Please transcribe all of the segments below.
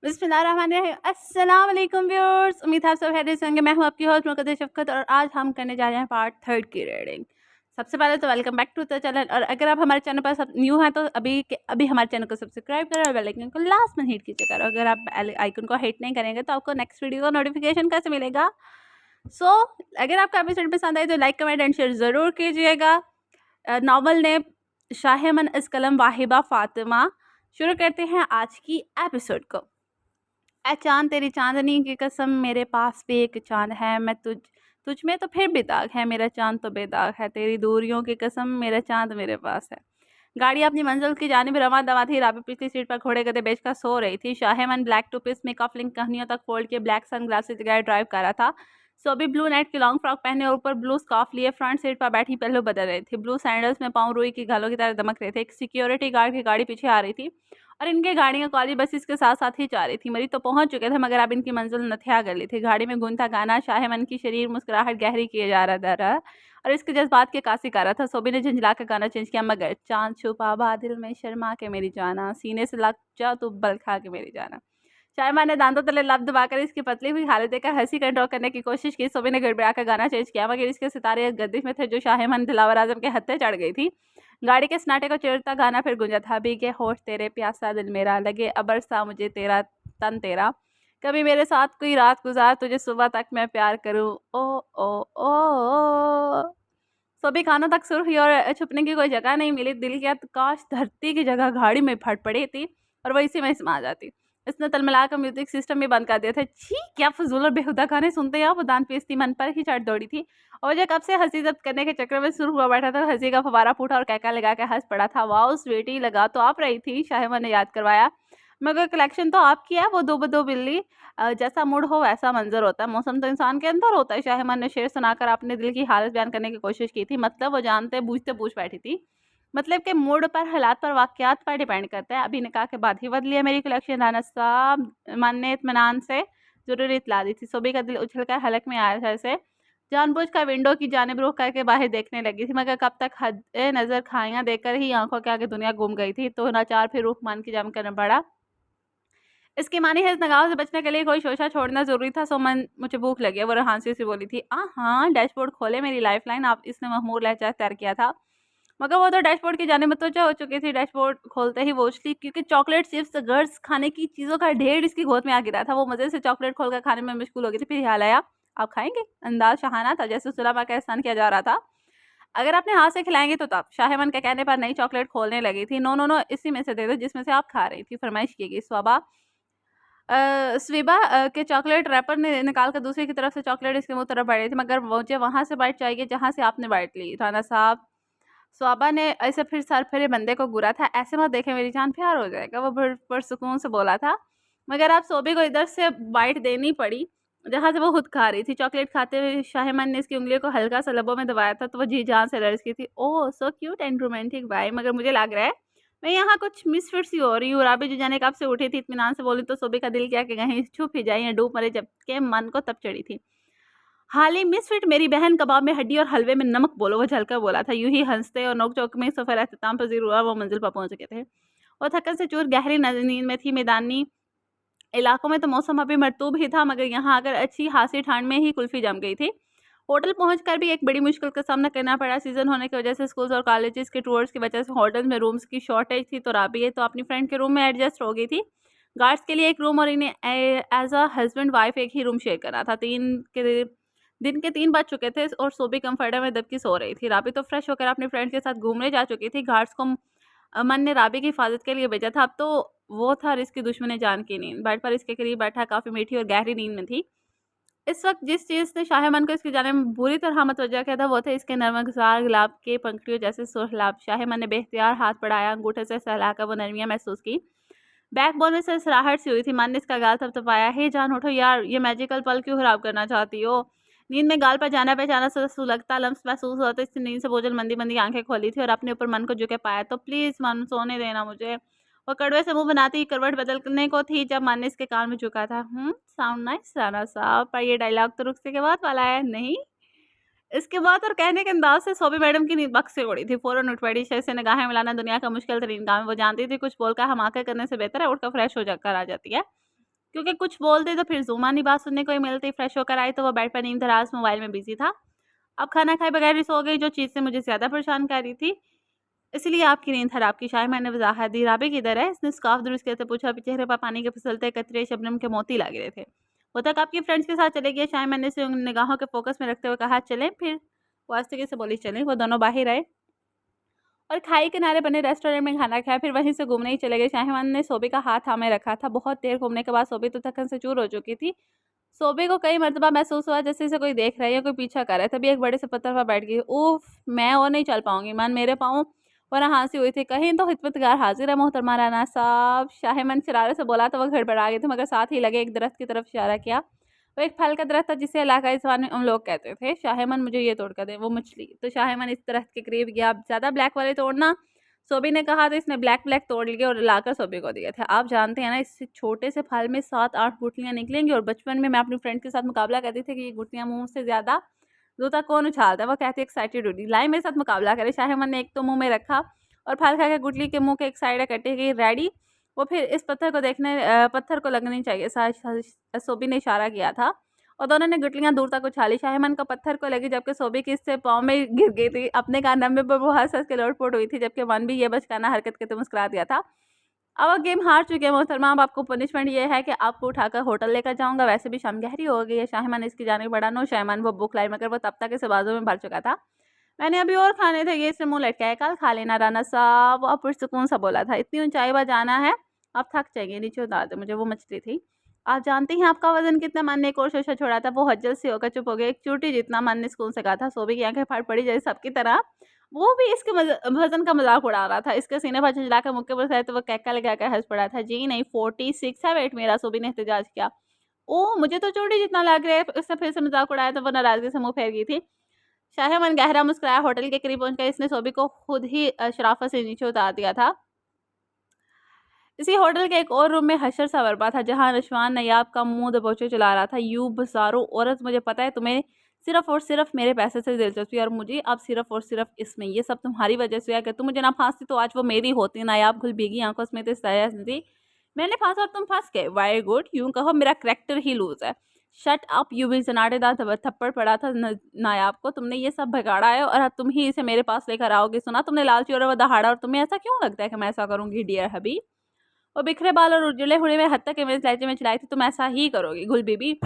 बिस्मिल्लाहिर्रहमानिर्रहीम। अस्सलाम वालेकुम व्यूअर्स, उम्मीद है आप सब खैरियत से होंगे। मैं हूं आपकी होस्ट मुक़द्दस शफ़क़त और आज हम करने जा रहे हैं पार्ट 3 की रीडिंग। सबसे पहले तो welcome back to the channel, और अगर आप हमारे चैनल पर सब न्यू हैं तो अभी हमारे चैनल को सब्सक्राइब करें और बेल आइकन को लास्ट में हिट कीजिएगा। और अगर आप बेल आइकन को हिट नहीं करेंगे तो आपको नेक्स्ट वीडियो का नोटिफिकेशन कैसे मिलेगा। अगर आपका एपिसोड पसंद आए तो लाइक कमेंट एंड शेयर ज़रूर कीजिएगा। नावल ने शाह-ए-मन इस कलम वाहिबा फ़ातिमा। शुरू करते हैं आज की एपिसोड को। ऐ चाँद तेरी चाँदनी की कसम, मेरे पास भी एक चाँद है, मैं तुझ में तो फिर भी दाग है, मेरा चाँद तो बेदाग है, तेरी दूरियों की कसम, मेरा चाँद मेरे पास है। गाड़ी अपनी मंजिल की जानिब रवां-दवां थी। राबी पिछली सीट पर घोड़े गधे बेचकर सो रही थी। शाह-ए-मन ब्लैक टूपिस में कफलिंग कहानियों तक फोल्ड किए ब्लैक सनग्लासेस लगाए ड्राइव कर रहा था। सोबी ब्लू नेट की लॉन्ग फ्रॉक पहने और ऊपर ब्लू स्कार्फ लिए फ्रंट सीट पर बैठी पहलू बदल रही थी। ब्लू सैंडल्स में पाँव रुई की घालों की तरह दमक रहे थे। एक सिक्योरिटी गार्ड की गाड़ी पीछे आ रही थी और इनके गाड़ियां कॉलेज बसेस के साथ साथ ही जा रही थी। मरीज तो पहुंच चुके थे मगर अब इनकी मंजिल नथिया गली थी। गाड़ी में गूंजता गाना शाह-ए-मन की शरीर मुस्कुराहट गहरी किए जा रहा था और इसके जज्बात के कासी कर रहा था। सोबी ने झंझला कर गाना चेंज किया, मगर चांद छुपा बादल में शर्मा के मेरी जाना, सीने से लग जा तू बल खा के मेरी जाना। शाह-ए-मन ने दांतों तले लब दबाकर इसकी पतली हुई हालत देखकर हंसी कंट्रोल करने की कोशिश की। सोबी ने गड़बड़ाकर गाना चेंज किया, मगर इसके सितारे इस गर्दिश में थे जो शाह-ए-मन दिलावर आजम के हत्थे चढ़ गई थी। गाड़ी के सन्नाटे को चीरता गाना फिर गूंजा था। भीगे होठ तेरे, प्यासा दिल मेरा, लगे अबर सा मुझे तेरा तन तेरा, कभी मेरे साथ कोई रात गुजार, तुझे सुबह तक मैं प्यार करूं। ओ सोबी कानों तक सुर हुई और छुपने की कोई जगह नहीं मिली। दिल किया तो काश धरती की जगह गाड़ी में फट पड़ी थी और वो इसी में समा जाती। इसने तलमिला कर म्यूजिक सिस्टम भी बंद कर दिया था। छी, क्या फजूल और बेहुदा गाने सुनते हैं। वो दान पेस्ती मन पर ही चढ़ दौड़ी थी और जो कब से हंसी जब्त करने के चक्कर में सुर हुआ बैठा था, हंसी का फवारा फूटा और कहका लगा के हंस पड़ा था। वाओ स्वीटी, लगा तो आप रही थी, शाह-ए-मन ने याद करवाया, मगर कलेक्शन तो आपकी है। वो दो बदो बिल्ली, जैसा मूड हो वैसा मंजर होता है, मौसम तो इंसान के अंदर होता है। शाह-ए-मन ने शेर सुनाकर अपने दिल की हालत बयान करने की कोशिश की थी। मतलब वो जानते बूझते पूछ बैठी थी, मतलब के मूड पर, हालात पर, वाकयात पर डिपेंड करता है। अभी निकाह के बाद ही बदली है मेरी कलेक्शन, राना साहब। मन ने इत्मीनान से जरूरी इतला दी थी। सोबी का दिल उछलकर हलक में आया था। इसे जानबूझकर विंडो की जानिब रुख करके बाहर देखने लगी थी, मगर कब तक हद नजर खाइयां देखकर ही आंखों के आगे दुनिया घूम गई थी। तो नाचार फिर रुख मन की जम करना पड़ा। इसकी मानी है, इस नगाहों से बचने के लिए कोई शोशा छोड़ना ज़रूरी था। सो मन, मुझे भूख लगी है, वो रहानसी से बोली थी। हाँ, डैशबोर्ड खोले मेरी लाइफलाइन, आप इसने महमूर लहजा तैयार किया था, मगर वो तो डैशबोर्ड की जानिब मुतवज्जह हो चुकी थी। डैशबोर्ड खोलते ही वो उछली, क्योंकि चॉकलेट चिप्स गर्ल्स खाने की चीज़ों का ढेर इसकी गोद में आ गिरा था। वो मज़े से चॉकलेट खोलकर खाने में मशगूल हो गई थी। फिर ख्याल आया, आप खाएंगे? अंदाज शहाना था, जैसे सुलभा का एहसान किया जा रहा था। अगर आपने हाथ से खिलाएंगे तो तब। शाह-ए-मन के कहने पर नई चॉकलेट खोलने लगी थी। नो नो नो, इसी में से दे दो जिसमें से आप खा रही थी, फरमाइश की गई। स्वीबा के चॉकलेट रैपर ने निकाल कर दूसरी की तरफ से चॉकलेट इसके मुंह तरफ बढ़ी थी, मगर मुझे वहां से बाइट चाहिए जहां से आपने बाइट ली, राना साहब। स्वाबा ने ऐसे फिर सर फिरे बंदे को घूरा था। ऐसे मत देखे, मेरी जान, प्यार हो जाएगा, वो पुरसुकून से बोला था। मगर आप सोबी को इधर से बाइट देनी पड़ी जहां से वो खुद खा रही थी। चॉकलेट खाते हुए शाह-ए-मन ने इसकी उंगलियों को हल्का सा लबों में दबाया था, तो वो जी जान से लड़की थी। ओह सो क्यूट एंड रोमांटिक भाई, मगर मुझे लग रहा है मैं यहाँ कुछ मिसफिट सी हो रही हूँ। राबी जो जाने कब से उठी थी, इत्मीनान से बोली तो सोबी का दिल किया कि कहीं छुप ही जाए या डूब मरे, जबकि मन को तब चढ़ी थी। हाली मिसफिट मेरी बहन, कबाब में हड्डी और हलवे में नमक बोलो, वो झलकर बोला था। यूं ही हंसते और नोक-झोंक में सफर अख्ताम पजीर हुआ। वो मंजिल पर पहुंच चुके थे। वो थकन से चूर गहरी नींद में थी। मैदानी इलाकों में तो मौसम अभी मरतूब ही था, मगर यहाँ आकर अच्छी खासी ठंड में ही कुल्फी जम गई थी। होटल पहुंचकर भी एक बड़ी मुश्किल का सामना करना पड़ा। सीजन होने की वजह से स्कूल्स और कॉलेजेस के टूर्स की वजह से होटल्स में रूम्स की शॉर्टेज थी। तो राबी तो अपनी फ्रेंड के रूम में एडजस्ट हो गई थी। गार्ड्स के लिए एक रूम और इन्हें एज अ हस्बैंड वाइफ एक ही रूम शेयर करना था। दिन के 3 बज चुके थे और सोबी कंफर्टर में दबकी सो रही थी। राबी तो फ्रेश होकर अपने फ्रेंड के साथ घूमने जा चुकी थी। गार्ड्स को मन ने राबी की हिफाजत के लिए भेजा था। अब तो वो था इसकी दुश्मन जान की नींद। बेड पर इसके करीब बैठा काफ़ी मीठी और गहरी नींद में थी। इस वक्त जिस चीज़ ने शाह-ए-मन को इसकी जानिब में बुरी तरह मतवज्जा किया था, वो थे इसके नरमगज़ार गुलाब के पंखुड़ियों जैसे सुर्ख। शाह-ए-मन ने बेख्तियार हाथ बढ़ाया, अंगूठे से सहलाकर वो नरमियाँ महसूस की। बैकबोन में सरसराहट सी हुई थी। मन ने इसका गाल थपथपाया। हे जान उठो यार, ये मैजिकल पल क्यों खराब करना चाहती हो? नींद में गाल पर जाना पहचाना सा सुलगता लम्स महसूस हुआ तो इसने नींद से बोझल मंदी मंदी आंखें खोली थी और अपने ऊपर मन को झुके पाया। तो प्लीज मन, सोने देना मुझे। वो कड़वे से मुंह बनाती ही करवट बदलने को थी जब मन ने इसके कान में झुका था। साउंड नाइस राना साहब, पर ये डायलॉग तो रुखसे के बाद वाला है नहीं? इसके बाद और कहने के अंदाज से सोबी मैडम की नींद बक से उड़ी थी। फौरन उठ बैठी। शय से निगाहें मिलाना दुनिया का मुश्किल तरीन काम है। वो जानती थी कुछ बोलकर हमाके करने से बेहतर है उठकर फ्रेश हो जाकर आ जाती है। क्योंकि कुछ बोलते तो फिर ज़ुबानी बात सुनने को ही मिलती। फ्रेश होकर आई तो वो बेड पर नींद दराज मोबाइल में बिज़ी था। अब खाना खाए बगैर ही सो गई, जो चीज़ से मुझे ज़्यादा परेशान कर रही थी। इसलिए आपकी नींद खराब की। शायद मैंने वज़ाहत दी। राबी किधर है? इसने स्कार्फ़ दुरुस्त करते पूछा। चेहरे पर पानी के फिसलते कतरे शबनम के मोती लग रहे थे। वो तक आपकी फ्रेंड्स के साथ चले गए। शायद मैंने उसे उन निगाहों के फ़ोकस में रखते हुए कहा, चलें फिर? वो आस्ते से बोली, चलें। वो दोनों बाहिर आए और खाई किनारे बने रेस्टोरेंट में खाना खाया। फिर वहीं से घूमने ही चले गए। शाहिवान ने सोबी का हाथ थामे रखा था। बहुत देर घूमने के बाद सोबी तो थकन से चूर हो चुकी थी। सोबी को कई मर्तबा महसूस हुआ जैसे इसे कोई देख रहा है या कोई पीछा कर रहा है। तभी एक बड़े से पत्थर पर बैठ गई। उफ, मैं और नहीं चल पाऊंगी। मन मेरे पाँव वरना हाँसी हुई थी। कहीं तो खिदमतगार हाजिर है मोहतरमा राना साहब। शाहिमन शरारत से बोला तो वह गड़बड़ा गए थे, मगर साथ ही लगे एक दरख्त की तरफ इशारा किया। वो एक फल का दरख्त था जिसे इलाकाई ज़बान में उन लोग कहते थे। शाहिमन, मुझे ये तोड़ कर दे। वो मछली। तो शाहिमन इस दरख्त के करीब गया। ज़्यादा ब्लैक वाले तोड़ना, सोबी ने कहा। तो इसने ब्लैक ब्लैक तोड़ लिए और लाकर सोबी को दिए थे। आप जानते हैं ना, इस छोटे से फल में 7-8 गुठलियां निकलेंगी। और बचपन में मैं अपनी फ्रेंड के साथ मुकाबला करती थी कि ये गुठलियां मुंह से ज्यादा जूता कौन उछालता है। वो कहती एक्साइटेड हुई, लाई मेरे साथ मुकाबला करे। शाहिमन ने एक तो मुंह में रखा और फल खाकर गुठली के मुंह के एक साइड कटी गई। रेडी? वो फिर इस पत्थर को देखने पत्थर को लगनी चाहिए, सोबी ने इशारा किया था। और दोनों ने गुटलियां दूर तक उछाली। शाहिमन को पत्थर को लगी, जबकि सोबी की इससे पाँव में गिर गई थी। अपने कारनामे पर वो हंस हंस के लोटपोट हुई थी, जबकि मन भी ये बचकाना हरकत करते मुस्कुरा दिया था। अब आप गेम हार चुके हैं मोहतरमा। अब आपको पनिशमेंट ये है कि आपको उठाकर होटल लेकर जाऊंगा। वैसे भी शाम गहरी हो गई है। शाहिमन इसकी जाने बढ़ा। नो शाहिमन, वो भूख लाई, मगर वो तब तक इसे बाजू में भर चुका था। मैंने अभी और खाने थे, ये इसने मुंह लटकाया। कल खा लेना राना साहब। अब पुरसुकून सा बोला था। इतनी ऊंचाई पर जाना है, अब थक जाएंगे, नीचे उतार दे मुझे। वो मछली थी। आप जानती हैं आपका वजन कितना? मन ने एक और शोशा छोड़ा था। वो हज्जल से होकर चुप हो गया। एक चूटी जितना मन ने सुकून से कहा था। सोबी की आंखें फाड़ पड़ी जैसे सबकी तरह। वो भी इसके वजन का मजाक उड़ा रहा था। इसके सीने पर झुंझलाकर मुक्के पर तो वो कहका लगाकर हंस पड़ा था। जी नहीं, 46 है वेट मेरा। सोबी ने एहतजाज किया। ओह, मुझे तो चोटी जितना लग रहा है। उसने फिर से मजाक उड़ाया तो वो नाराजगी से मुंह फेर गई थी। शाहिमन गहरा मुस्कुराया। होटल के करीब पहुंचकर इसने सोबी को खुद ही शराफत से नीचे उतार दिया था। इसी होटल के एक और रूम में हशर सा बरपा था, जहां नशवान नयाब का मुंह दबोचे चला रहा था। यू बसारो औरत, मुझे पता है तुम्हें सिर्फ और सिर्फ मेरे पैसे से दिलचस्पी, और मुझे अब सिर्फ और सिर्फ इसमें। ये सब तुम्हारी वजह से है। अगर तुम मुझे ना फांसती तो आज वो मेरी होती। नायाब घुल भीगी आंखों में थी। मैंने फांसा और तुम फंस गए। वेरी गुड, यूं कहो मेरा करेक्टर ही लूज है। शट अप यू भी जनाटेदार थप्पड़ पड़ा था नायाब को। तुमने ये सब बिगाड़ा है और अब तुम ही इसे मेरे पास लेकर आओगे। सुना तुमने लालची और वो दहाड़ा, और तुम्हें ऐसा क्यों लगता है कि मैं ऐसा करूंगी डियर हबी? और बिखरे बाल और उजले हुए में हद तक मेरे लहजे में चिल्लाई थी, तुम ऐसा ही करोगी गुल बीबी।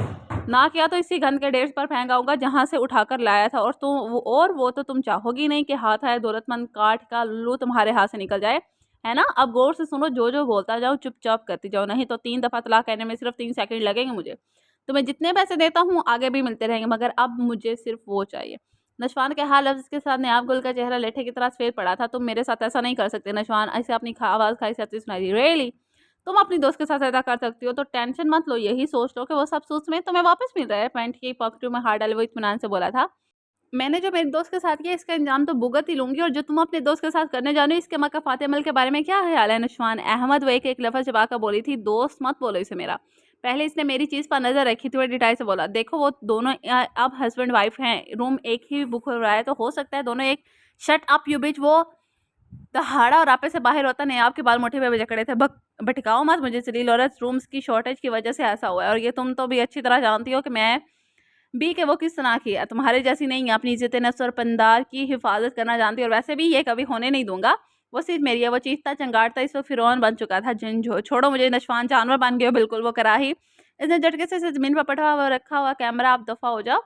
ना किया तो इसी गन के ढेर पर फेंक आऊंगा जहां से उठाकर लाया था। और वो तो तुम चाहोगी नहीं कि हाथ आए दौलतमंद काट का लू तुम्हारे हाथ से निकल जाए, है ना? अब गौर से सुनो, जो जो बोलता जाओ चुपचाप करती जाओ, नहीं तो 3 दफा तलाक कहने में सिर्फ 3 सेकंड लगेंगे मुझे। तुम्हें जितने पैसे देता हूँ आगे भी मिलते रहेंगे, मगर अब मुझे सिर्फ वो चाहिए। नशवान के हाल लफ्ज के साथ नयाब गुल का चेहरा लेठे की तरह सफेद पड़ा था। तुम मेरे साथ ऐसा नहीं कर सकते। नशवान ऐसे अपनी आवाज खाई से सुनाई दी। रियली? तुम अपनी दोस्त के साथ ऐसा कर सकती हो तो टेंशन मत लो। यही सोच लो कि वो सब सूच में तुम्हें वापस मिल रहा है। पैंट की पॉकेट में हाथ डाले वो इत्मीनान से बोला था। मैंने जो मेरे दोस्त के साथ किया इसका इंजाम तो भुगत ही लूंगी, और जो तुम अपने दोस्त के साथ करने जानो इसके मक्का फाते अमल के बारे में क्या ख्याल है? नशवान अहमद वो एक लफ्ज चबाकर बोली थी। दोस्त मत बोलो इसे मेरा। पहले इसने मेरी चीज पर नजर रखी थी और डिटाई से बोला, देखो वो दोनों अब हस्बैंड वाइफ हैं। रूम एक ही बुक हो रहा है तो हो सकता है दोनों एक। शट अप यू बिच। वो दहाड़ा और आपे से बाहर होता नहीं। आपके बाल मुट्ठी पे जकड़े थे। भटकाओ मत मुझे जलील औरत। रूम्स की शॉर्टेज की वजह से ऐसा हुआ है, और ये तुम तो भी अच्छी तरह जानती हो कि मैं बी के वो किस तरह की है। तुम्हारे जैसी नहीं है। अपनी इज्जत नफ्स और पंदार की हिफाजत करना जानती है, और वैसे भी ये कभी होने नहीं दूंगा। वो सिर्फ मेरी है। वो चीखता चंगाड़ता इस वक्त फिरौन बन चुका था। जिन छोड़ो मुझे। नशवान जानवर बन गए हो बिल्कुल। वो कराही इसने झटके से जमीन पर पटा हुआ रखा हुआ कैमरा। आप दफा हो जाओ,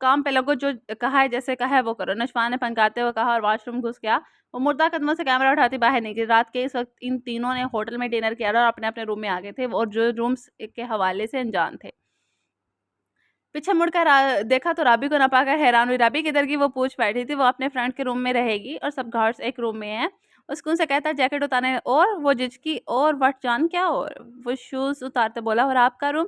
काम पे लगो। जो कहा है जैसे कहा है वो करो। नशवान ने फनकारते हुए कहा और वॉशरूम घुस गया। वो मुर्दा कदमों से कैमरा उठाती बाहर निकली। रात के इस वक्त इन तीनों ने होटल में डिनर किया और अपने अपने रूम में आ गए थे, और जो रूम्स के हवाले से अनजान थे। पीछे मुड़कर देखा तो राबी को ना पाकर हैरान हुई। राबी किधर की? वो पूछ बैठी थी। वो अपने फ्रेंड के रूम में रहेगी और सब गार्ड्स एक रूम में हैं। उसको उनसे कहता जैकेट उतारने, और वो जिचकी और वट जान क्या? और वो शूज उतारते बोला, और आपका रूम?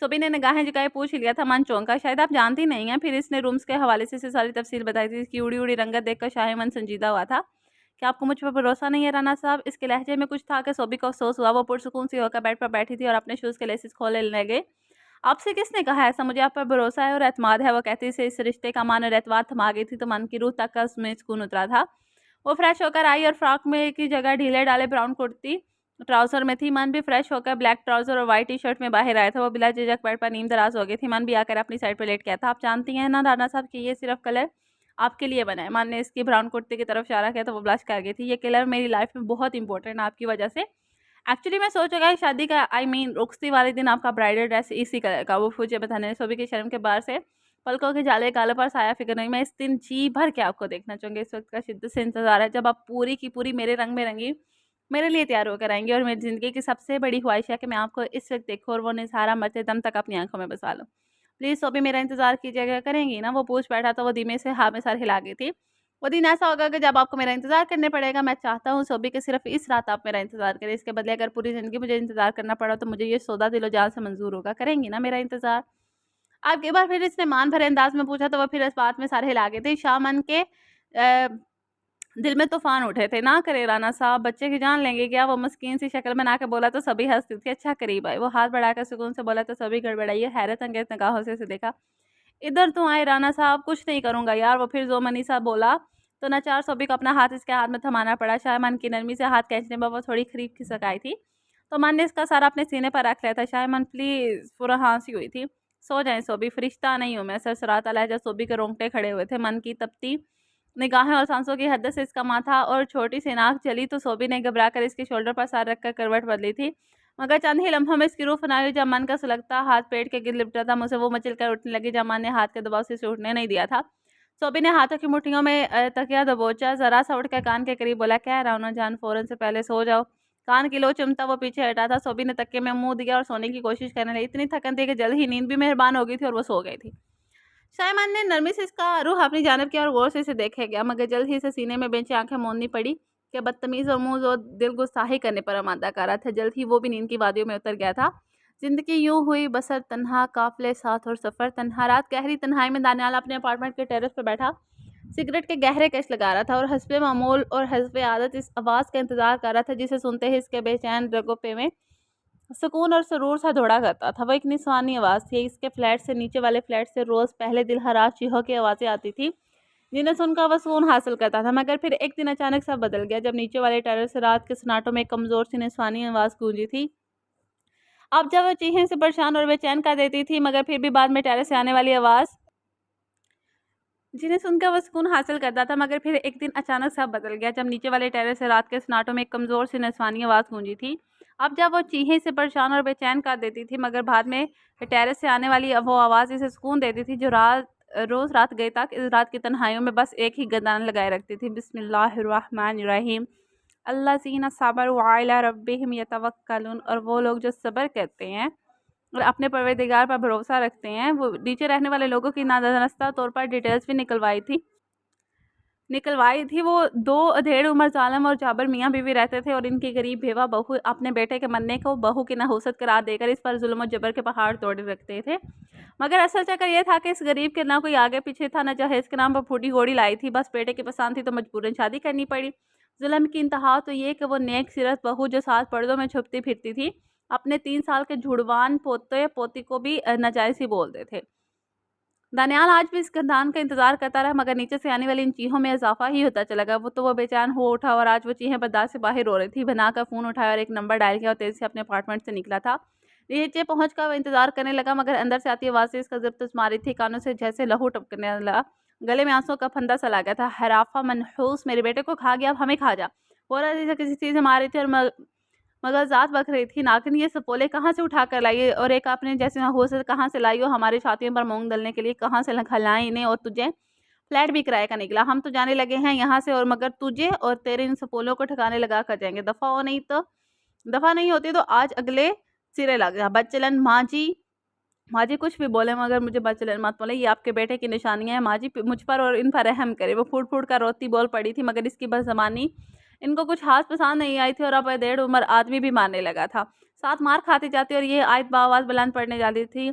सोबी ने निगाहें झुकाए पूछ लिया था मन चौंका। शायद आप जानती नहीं हैं। फिर इसने रूम्स के हवाले से इसे सारी तफसील बताई थी। इसकी उड़ी उड़ी रंगत देखकर शाहिमन संजीदा हुआ था। क्या आपको मुझ पर भरोसा नहीं है राना साहब? इसके लहजे में कुछ था कि सोबी को अफसोस हुआ। वो पुरसुकून सी होकर बेड पर बैठी थी और अपने शूज के लेसेस खोले लगे। आपसे किसने कहा ऐसा? मुझे आप पर भरोसा है और एतमाद है। वो कहती से इस रिश्ते का मान और एतवार थमा गई थी तो मन की रूह तक का उसमें सुकून उतरा था। वो फ्रेश होकर आई और फ्रॉक में की जगह ढीले डाले ब्राउन कुर्ती ट्राउज़र में थी। मन भी फ्रेश होकर ब्लैक ट्राउज़र और वाइट टी-शर्ट में बाहर आया था। वो बिला झिझक बेड पर नीम दराज़ हो गई थी। मन भी आकर अपनी साइड पे लेट गया था। आप जानती हैं ना राना साहब कि ये सिर्फ़ कलर आपके लिए बना है। मन ने इसकी ब्राउन कुर्ते की तरफ इशारा किया तो वो ब्लश कर गई थी। ये कलर मेरी लाइफ़ में बहुत इम्पोर्टेंट है आपकी वजह से। एक्चुअली मैं सोच रखा है शादी का रुखसती वाले दिन आपका ब्राइडल ड्रेस इसी कलर का। वो मुझे बताने सोबी की शर्म के बाहर से पलकों के जाले गालों पर साया फ़िक्र नहीं। मैं इस दिन जी भर के आपको देखना चाहूँगी। इस वक़्त का शिद्दत से इंतज़ार है जब आप पूरी की पूरी मेरे रंग में रंगी मेरे लिए तैयार होकर आएँगी और मेरी ज़िंदगी की सबसे बड़ी ख्वाहिश है कि मैं आपको इस वक़्त देखूँ और वो नज़ारा मरते दम तक अपनी आँखों में बसा लूँ। प्लीज़ सोबी मेरा इंतज़ार कीजिएगा, करेंगी ना? वो पूछ बैठा तो वो धीमे से हाँ में सर हिला गई थी। वो दिन ऐसा होगा कि जब आपको मेरा इंतज़ार करने पड़ेगा। मैं चाहता हूँ सोबी कि सिर्फ़ इस रात आप मेरा इंतज़ार करें। इसके बदले अगर पूरी ज़िंदगी मुझे इंतज़ार करना पड़ा तो मुझे ये सौदा दिल-ओ-जान से मंज़ूर होगा। करेंगी ना मेरा इंतज़ार? अब एक बार फिर इसने मान भरे अंदाज़ में पूछा तो वो फिर इस बात में सर हिला गई थी। शाह मन के दिल में तूफ़ान उठे थे। ना करे राना साहब, बच्चे की जान लेंगे क्या? वो मस्कीन सी शक्ल बना के बोला तो सभी हँस थी। अच्छा करीब आए। वो हाथ बढ़ाकर सुकून से बोला तो सभी गड़बड़ाई हैरत अंगेज़ निगाहों से उसे देखा। इधर तो आए राना साहब, कुछ नहीं करूँगा यार। वो फिर ज़ोमनी सा बोला तो नाचार सोबी को अपना हाथ इसके हाथ में थमाना पड़ा। शायमन की नरमी से हाथ खींचने पर वो थोड़ी खरीद खिसक आई थी। तो मन ने इसका सर अपने सीने पर रख लिया था। शायमन प्लीज़, पूरा हाँसी हुई थी। सो जाएँ सोबी, फ़रिश्ता नहीं हूँ मैं। सरसराता लहज़ा सोबी के रोंगटे खड़े हुए थे। मन की तपती निगाहें और सांसों की हद से इसका माथा और छोटी-सी नाक चली तो सोबी ने घबराकर इसके शोल्डर पर सर रखकर करवट बदली थी। मगर चंद ही लम्हों में इसकी रूह फना हुई। जब मन का सुलगता हाथ पेट के गिर लिपटा था मुझसे वो मचल कर उठने लगी। जब मन ने हाथ के दबाव से इसे उठने नहीं दिया था। सोबी ने हाथों की मुट्ठियों में तकिया दबोचा, ज़रा-सा उठकर कान के करीब बोला, "क्या है रानो जान, फ़ौरन से पहले सो जाओ।" कान की लो चिमटा वो पीछे हटा था। सोबी ने तकिए में मुँह दिया और सोने की कोशिश करने लगी। इतनी थकन थी कि जल्द ही नींद भी मेहरबान हो गई थी और वो सो गई थी। शायमान ने नरमी से इसका रुख अपनी जानिब किया और गौर से इसे देखे गया। मगर जल्द ही इसे सीने में बेंची आंखें मूंदनी पड़ी कि बदतमीज़ और मुँह और दिल गुस्ताही करने पर आमादा कर रहा था। जल्द ही वो भी नींद की वादियों में उतर गया था। ज़िंदगी यूँ हुई बसर, तन्हा काफ़िले साथ और सफ़र तन्हा। रात गहरी तन्हाई में दानियाल अपने अपार्टमेंट के टेरेस पर बैठा सिगरेट के गहरे कश लगा रहा था और हस्बे मामूल और हस्बे आदत इस आवाज़ का इंतज़ार कर रहा था जिसे सुनते ही इसके बेचैन रगोपे में सुकून और सुरूर सा दौड़ा करता था। वो एक निस्वानी आवाज़ थी। इसके फ्लैट से नीचे वाले फ्लैट से रोज़ पहले दिल हरास चीहों की आवाज़ें आती थी जिन्हें सुनकर वह सुकून हासिल करता था। मगर फिर एक दिन अचानक सब बदल गया जब नीचे वाले टेरेस से रात के सन्नाटों में एक कमज़ोर सी निस्वानी आवाज़ गूंजी थी। अब जब वह चीखें से परेशान और बेचैन कर देती थी मगर फिर भी बाद में टेरेस से आने वाली आवाज़ जिन्हें सुनकर वो सुकून हासिल करता था। मगर फिर एक दिन अचानक सब बदल गया जब नीचे वाले टेरेस से रात के सन्नाटों में एक कमज़ोर सी निस्वानी आवाज़ गूंजी थी। अब जब वो चीखें से परेशान और बेचैन कर देती थी मगर बाद में टेरेस से आने वाली वो आवाज़ इसे सुकून देती थी जो रोज़ रात गए तक इस रात की तन्हाइयों में बस एक ही गर्दान लगाए रखती थी, बिस्मिल्लाहिर्रहमानिर्रहीम अल्लज़ीना सबरू अला रब्बिहिम यतवक्कलून। और वो लोग जो सब्र करते हैं और अपने परवरदिगार पर भरोसा रखते हैं। वो नीचे रहने वाले लोगों की नादानस्ता तौर पर डिटेल्स भी निकलवाई थी। वो दो अधेड़ उम्र जालम और जाबर मियाँ बीवी रहते थे और इनकी गरीब बेवा बहू अपने बेटे के मरने को बहू की नहुसत करार देकर इस पर जुल्म और जबर के पहाड़ तोड़ रखते थे। मगर असल चक्कर यह था कि इस गरीब के ना कोई आगे पीछे था, ना जहेज के नाम पर फूटी घोड़ी लाई थी। बस बेटे की पसंद थी तो मजबूरन शादी करनी पड़ी। जुल्म की इंतहा तो ये कि वो नेक सीरत बहू जो सात पर्दों में छुपती फिरती थी अपने 3 साल के जुड़वान पोते पोती को भी नाजायज़ ही बोलते थे। दानियाल आज भी इस खानदान का इंतजार करता रहा मगर नीचे से आने वाली इन चीहों में इजाफा ही होता चला गया। वो बेचैन हो उठा और आज वो चीहें बर्दाश्त से बाहर हो रही थी। बनाकर फ़ोन उठाया और एक नंबर डायल किया और तेज़ी से अपने अपार्टमेंट से निकला था। नीचे पहुंचकर वो इंतजार करने लगा मगर अंदर से आती आवाज़ से इसका ज़िब्त मारी थी। कानों से जैसे लहू टपकने लगा। गले में आंसुओं का फंदा सा ला गया था। हराफा मनहूस, मेरे बेटे को खा गया, अब हमें खा जा। बोरा जैसे किसी चीज़ से मारी थी और मगर ज़ात बक रही थी। नागिन ये सपोले कहाँ से उठा कर लाई है और एक आपने जैसे हो से कहाँ से लाई हो हमारी छातियों पर मूंग दलने के लिए कहाँ से खलाई इन्हें और तुझे फ्लैट भी किराए का निकला। हम तो जाने लगे हैं यहाँ से और मगर तुझे और तेरे इन सपोलों को ठिकाने लगा कर जाएंगे। दफ़ा नहीं होती तो आज अगले सिरे लग जा। बदचलन माँ जी कुछ भी बोले मगर मुझे बदचलन मत बोले। ये आपके बेटे की निशानियाँ हैं। माँ जी मुझ पर और इन पर रहम करे। वो फूट फूट कर रोती बोल पड़ी थी मगर इसकी बदज़बानी इनको कुछ खास पसंद नहीं आई थी और अब डेढ़ उम्र आदमी भी मारने लगा था। साथ मार खाती जाती और ये आयत बाआवाज़ बुलंद पड़ने जाती थी